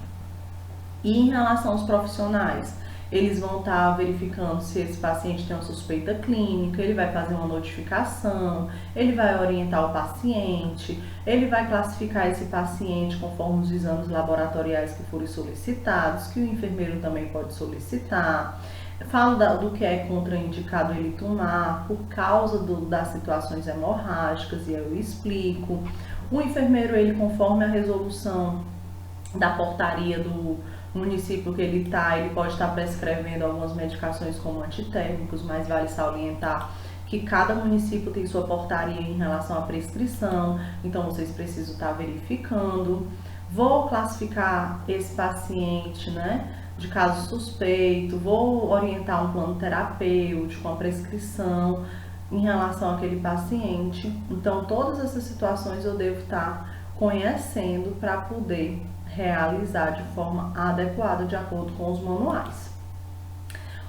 E em relação aos profissionais, eles vão estar verificando se esse paciente tem uma suspeita clínica, ele vai fazer uma notificação, ele vai orientar o paciente, ele vai classificar esse paciente conforme os exames laboratoriais que forem solicitados, que o enfermeiro também pode solicitar. Falo do que é contraindicado ele tomar por causa das situações hemorrágicas e eu explico. O enfermeiro, ele conforme a resolução da portaria do município que ele pode estar prescrevendo algumas medicações como antitérmicos, mas vale salientar que cada município tem sua portaria em relação à prescrição, então vocês precisam estar verificando. Vou classificar esse paciente, né, de caso suspeito, vou orientar um plano terapêutico, uma prescrição em relação àquele paciente. Então, todas essas situações eu devo estar conhecendo para poder realizar de forma adequada, de acordo com os manuais.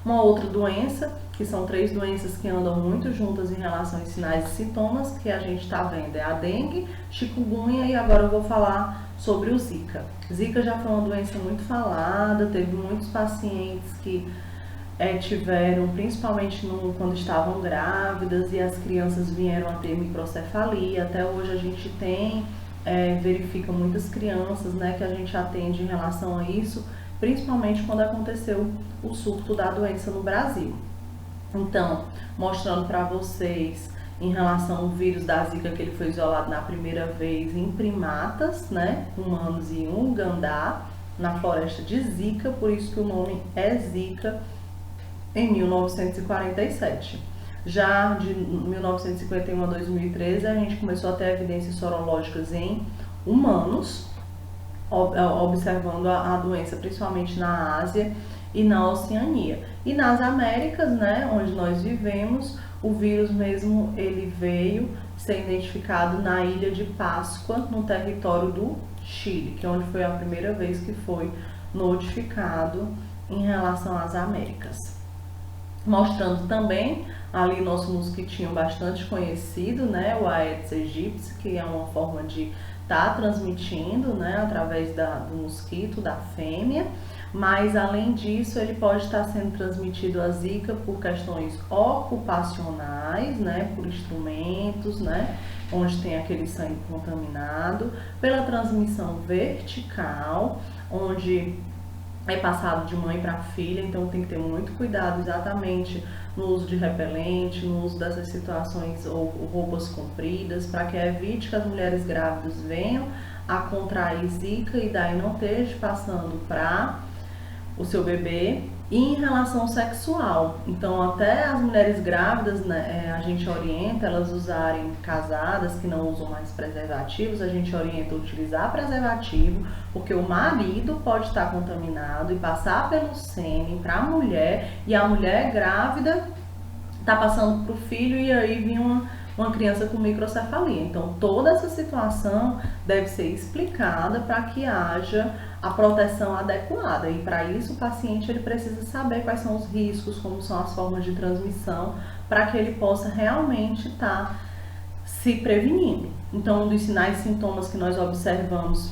Uma outra doença, que são 3 doenças que andam muito juntas em relação aos sinais e sintomas, que a gente está vendo, é a dengue, chikungunya e agora eu vou falar sobre o Zika. Zika já foi uma doença muito falada, teve muitos pacientes que tiveram, principalmente quando estavam grávidas e as crianças vieram a ter microcefalia. Até hoje a gente tem verifica muitas crianças, né, que a gente atende em relação a isso, principalmente quando aconteceu o surto da doença no Brasil. Então, mostrando para vocês em relação ao vírus da Zika, que ele foi isolado na primeira vez em primatas, né, humanos e ugandá, na floresta de Zika, por isso que o nome é Zika, em 1947. Já de 1951 a 2013, a gente começou a ter evidências sorológicas em humanos, observando a doença principalmente na Ásia e na Oceania. E nas Américas, né, onde nós vivemos, o vírus mesmo ele veio ser identificado na Ilha de Páscoa, no território do Chile, que é onde foi a primeira vez que foi notificado em relação às Américas. mostrando também ali nosso mosquitinho bastante conhecido, né, o Aedes aegypti, que é uma forma de estar transmitindo, né, através do mosquito, da fêmea. Mas além disso, ele pode estar sendo transmitido a zika por questões ocupacionais, né, por instrumentos, né, onde tem aquele sangue contaminado, pela transmissão vertical, onde é passado de mãe para filha, então tem que ter muito cuidado exatamente no uso de repelente, no uso dessas situações ou roupas compridas, para que evite que as mulheres grávidas venham a contrair zika e daí não esteja passando para o seu bebê. E em relação sexual, então até as mulheres grávidas, né, a gente orienta elas usarem, casadas que não usam mais preservativos, a gente orienta a utilizar preservativo, porque o marido pode estar contaminado e passar pelo sêmen para a mulher, e a mulher grávida está passando para o filho e aí vem uma criança com microcefalia. Então toda essa situação deve ser explicada para que haja a proteção adequada, e para isso o paciente ele precisa saber quais são os riscos, como são as formas de transmissão, para que ele possa realmente estar se prevenindo. Então, um dos sinais e sintomas que nós observamos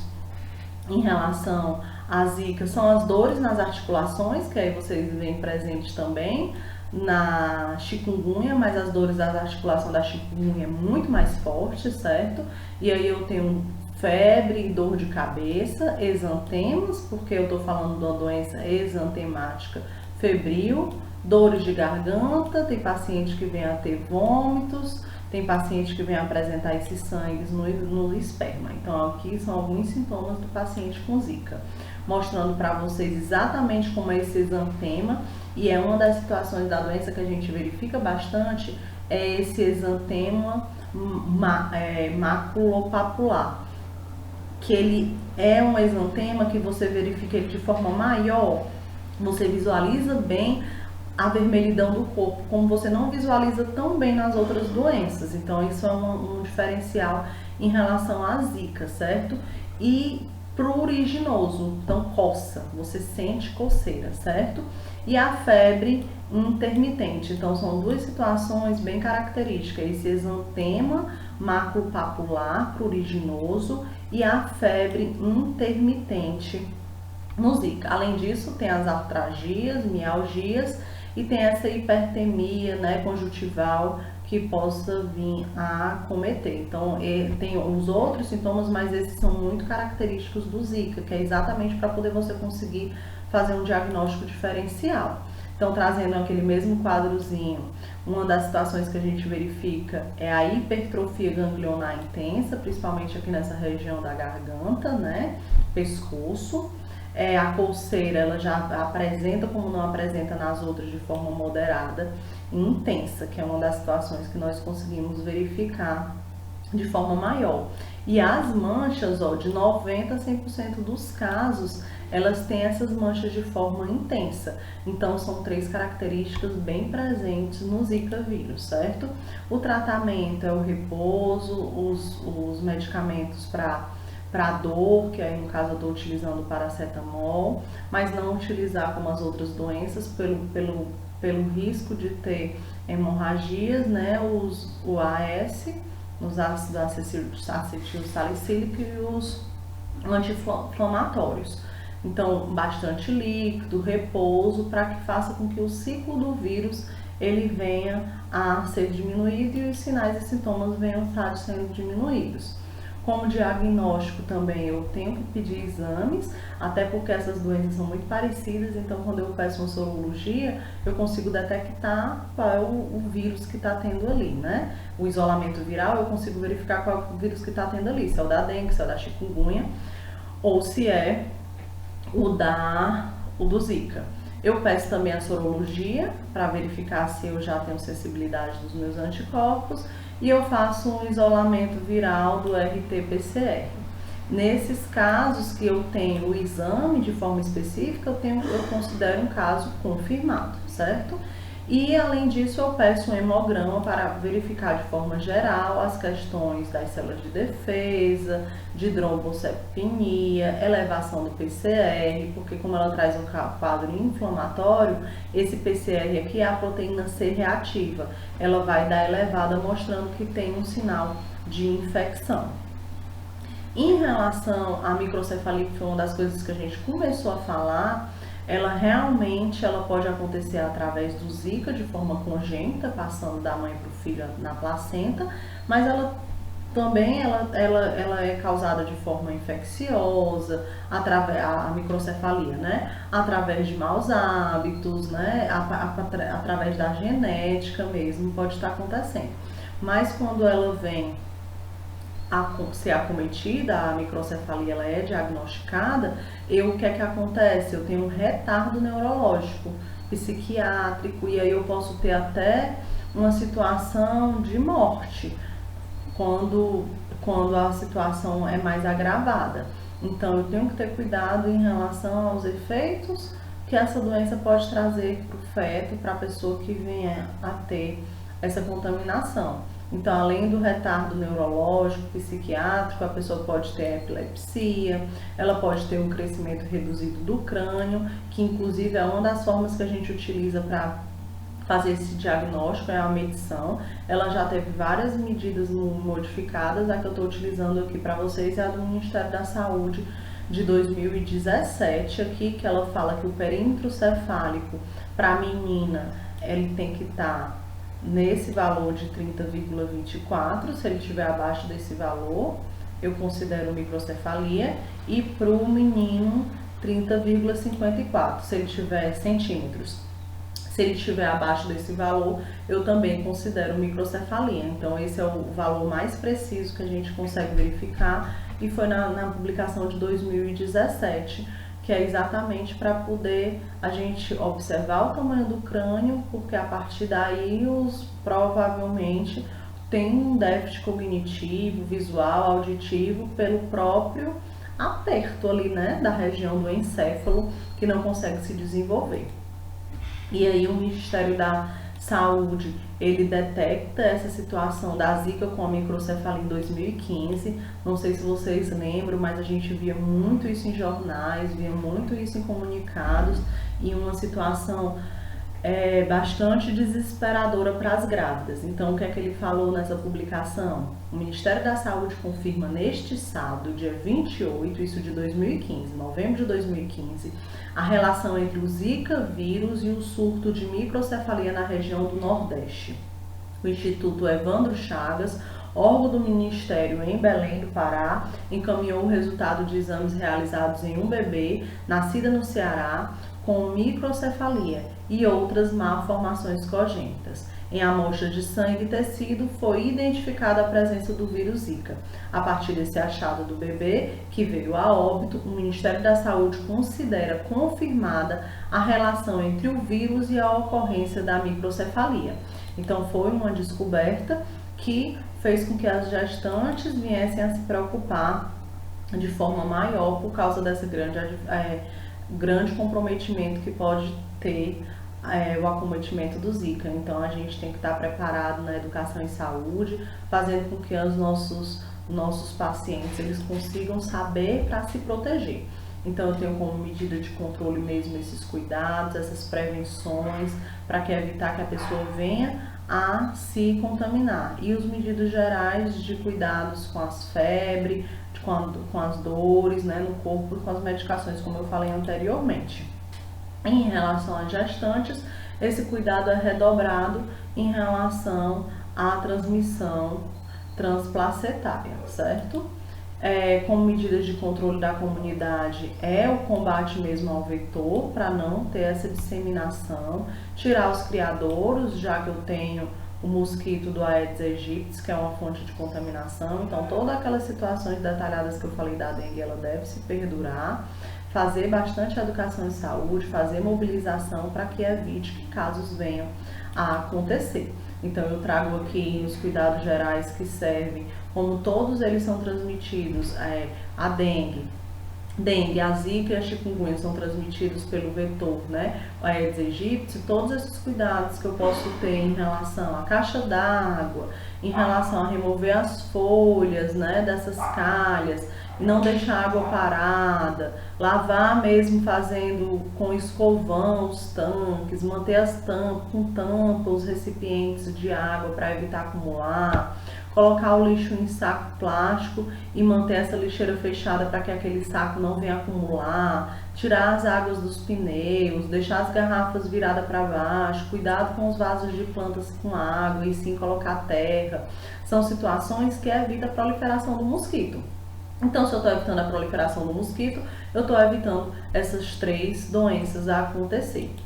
em relação à zika são as dores nas articulações, que aí vocês veem presente também na chikungunya, mas as dores das articulações da chikungunya é muito mais forte, certo? E aí eu tenho febre e dor de cabeça, exantemas, porque eu estou falando de uma doença exantemática febril, dores de garganta, tem paciente que vem a ter vômitos, tem paciente que vem a apresentar esses sangues no esperma. Então aqui são alguns sintomas do paciente com zika, mostrando para vocês exatamente como é esse exantema, e é uma das situações da doença que a gente verifica bastante, é esse exantema maculopapular, que ele é um exantema que você verifica ele de forma maior, você visualiza bem a vermelhidão do corpo, como você não visualiza tão bem nas outras doenças. Então isso é um diferencial em relação à zika, certo? E pruriginoso, então coça, você sente coceira, certo? E a febre intermitente, então são duas situações bem características, esse exantema maculopapular pruriginoso e a febre intermitente no zika. Além disso, tem as artralgias, mialgias e tem essa hipertemia, né, conjuntival que possa vir a acometer. Então, tem os outros sintomas, mas esses são muito característicos do zika, que é exatamente para poder você conseguir fazer um diagnóstico diferencial. Então, trazendo aquele mesmo quadrozinho, uma das situações que a gente verifica é a hipertrofia ganglionar intensa, principalmente aqui nessa região da garganta, né, pescoço. A coceira, ela já apresenta, como não apresenta nas outras, de forma moderada e intensa, que é uma das situações que nós conseguimos verificar de forma maior. E as manchas, ó, de 90% a 100% dos casos, elas têm essas manchas de forma intensa. Então, são três características bem presentes no Zika vírus, certo? O tratamento é o repouso, os medicamentos para dor, que aí no caso eu estou utilizando paracetamol, mas não utilizar como as outras doenças pelo risco de ter hemorragias, né? O AS, os ácidos acetilsalicílicos e os anti-inflamatórios. Então, bastante líquido, repouso, para que faça com que o ciclo do vírus ele venha a ser diminuído e os sinais e sintomas venham a estar sendo diminuídos. Como diagnóstico também eu tenho que pedir exames, até porque essas doenças são muito parecidas, então quando eu peço uma sorologia, eu consigo detectar qual é o vírus que está tendo ali, né? O isolamento viral, eu consigo verificar qual é o vírus que está tendo ali, se é o da dengue, se é o da chikungunya, ou se é o do Zika. Eu peço também a sorologia para verificar se eu já tenho sensibilidade dos meus anticorpos e eu faço um isolamento viral do RT-PCR. Nesses casos que eu tenho o exame de forma específica, eu considero um caso confirmado, certo? E além disso eu peço um hemograma para verificar de forma geral as questões das células de defesa, de trombocitopenia, elevação do PCR, porque como ela traz um quadro inflamatório, esse PCR aqui é a proteína C reativa, ela vai dar elevada mostrando que tem um sinal de infecção. Em relação à microcefalia, que foi uma das coisas que a gente começou a falar, ela realmente pode acontecer através do Zika de forma congênita, passando da mãe para o filho na placenta, mas ela também é causada de forma infecciosa, a microcefalia, né? Através de maus hábitos, né? Através da genética mesmo, pode estar acontecendo. Mas quando ela vem a ser acometida, a microcefalia ela é diagnosticada, o que é que acontece? Eu tenho um retardo neurológico, psiquiátrico, e aí eu posso ter até uma situação de morte, quando a situação é mais agravada. Então eu tenho que ter cuidado em relação aos efeitos que essa doença pode trazer para o feto, para a pessoa que venha a ter essa contaminação. Então, além do retardo neurológico, psiquiátrico, a pessoa pode ter epilepsia, ela pode ter um crescimento reduzido do crânio, que inclusive é uma das formas que a gente utiliza para fazer esse diagnóstico, é a medição. Ela já teve várias medidas modificadas, a que eu estou utilizando aqui para vocês é a do Ministério da Saúde de 2017, aqui, que ela fala que o perímetro cefálico para a menina, ele tem que estar nesse valor de 30,24, se ele estiver abaixo desse valor, eu considero microcefalia, e para o menino 30,54, se ele tiver centímetros. Se ele estiver abaixo desse valor, eu também considero microcefalia. Então esse é o valor mais preciso que a gente consegue verificar, e foi na publicação de 2017, que é exatamente para poder a gente observar o tamanho do crânio, porque a partir daí provavelmente tem um déficit cognitivo, visual, auditivo, pelo próprio aperto ali, né, da região do encéfalo, que não consegue se desenvolver. E aí o Ministério da Saúde, ele detecta essa situação da Zika com a microcefalia em 2015. Não sei se vocês lembram, mas a gente via muito isso em jornais, via muito isso em comunicados, e uma situação bastante desesperadora para as grávidas. Então, o que é que ele falou nessa publicação? O Ministério da Saúde confirma neste sábado, dia 28, isso de 2015, novembro de 2015, a relação entre o Zika vírus e o surto de microcefalia na região do Nordeste. O Instituto Evandro Chagas, órgão do Ministério em Belém do Pará, encaminhou o resultado de exames realizados em um bebê nascida no Ceará com microcefalia e outras malformações congênitas. Em amostras de sangue e tecido foi identificada a presença do vírus Zika. A partir desse achado do bebê, que veio a óbito, o Ministério da Saúde considera confirmada a relação entre o vírus e a ocorrência da microcefalia. Então foi uma descoberta que fez com que as gestantes viessem a se preocupar de forma maior por causa desse grande comprometimento que pode ter o acometimento do Zika. Então a gente tem que estar preparado na educação em saúde, fazendo com que os nossos pacientes eles consigam saber para se proteger. Então eu tenho como medida de controle mesmo esses cuidados, essas prevenções, para evitar que a pessoa venha a se contaminar. E os medidas gerais de cuidados com as febres, com as dores, né, no corpo, com as medicações, como eu falei anteriormente. Em relação às gestantes, esse cuidado é redobrado em relação à transmissão transplacentária, certo? Como medidas de controle da comunidade, o combate mesmo ao vetor, para não ter essa disseminação, tirar os criadouros, já que eu tenho o mosquito do Aedes aegypti, que é uma fonte de contaminação. Então, todas aquelas situações detalhadas que eu falei da dengue, ela deve se perdurar. Fazer bastante educação em saúde, fazer mobilização para que evite que casos venham a acontecer. Então eu trago aqui os cuidados gerais que servem, como todos eles são transmitidos, a dengue dengue, a zika e a chikungunya são transmitidos pelo vetor, né, o Aedes aegypti. Todos esses cuidados que eu posso ter em relação à caixa d'água, em relação a remover as folhas, né, dessas calhas, não deixar a água parada, lavar mesmo fazendo com escovão os tanques, manter as tampas, com tampa os recipientes de água para evitar acumular, colocar o lixo em saco plástico e manter essa lixeira fechada para que aquele saco não venha acumular, tirar as águas dos pneus, deixar as garrafas viradas para baixo, cuidado com os vasos de plantas com água e sim colocar terra. São situações que evitam a proliferação do mosquito. Então, se eu estou evitando a proliferação do mosquito, eu estou evitando essas 3 doenças a acontecer.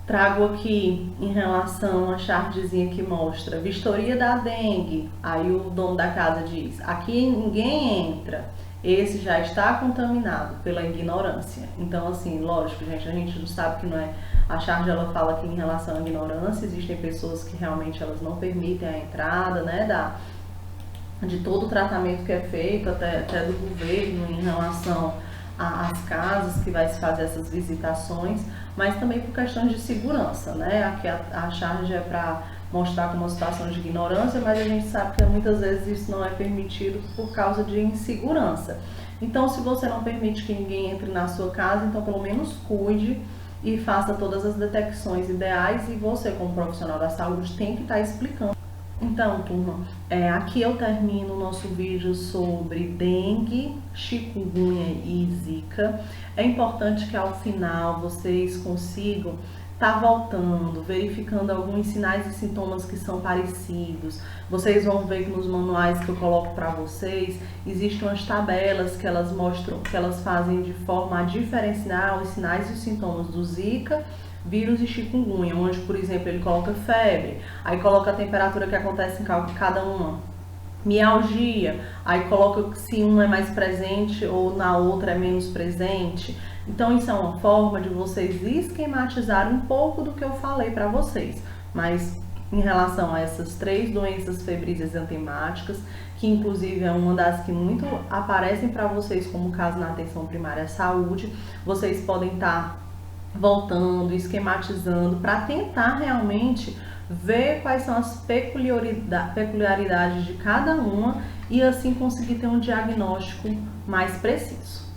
Trago aqui em relação a chartzinha que mostra vistoria da dengue. Aí o dono da casa diz: aqui ninguém entra. Esse já está contaminado pela ignorância. Então, assim, lógico, gente, a gente não sabe que não é. A charge ela fala aqui em relação à ignorância. Existem pessoas que realmente elas não permitem a entrada, né, de todo o tratamento que é feito, até do governo em relação às casas que vai se fazer essas visitações, mas também por questões de segurança, né? Aqui a charge é para mostrar como uma situação de ignorância, mas a gente sabe que muitas vezes isso não é permitido por causa de insegurança. Então, se você não permite que ninguém entre na sua casa, então pelo menos cuide e faça todas as detecções ideais, e você, como profissional da saúde, tem que estar explicando. Então, turma, aqui eu termino o nosso vídeo sobre dengue, chikungunya e zika. É importante que ao final vocês consigam estar voltando, verificando alguns sinais e sintomas que são parecidos. Vocês vão ver que nos manuais que eu coloco para vocês, existem umas tabelas que elas mostram, que elas fazem de forma a diferenciar os sinais e os sintomas do zika, vírus e chikungunya, onde, por exemplo, ele coloca febre, aí coloca a temperatura que acontece em cada uma, mialgia, aí coloca se um é mais presente ou na outra é menos presente. Então isso é uma forma de vocês esquematizarem um pouco do que eu falei para vocês, mas em relação a essas 3 doenças febris exantemáticas, que inclusive é uma das que muito aparecem para vocês como caso na atenção primária à saúde, vocês podem estar voltando, esquematizando, para tentar realmente ver quais são as peculiaridades de cada uma e assim conseguir ter um diagnóstico mais preciso.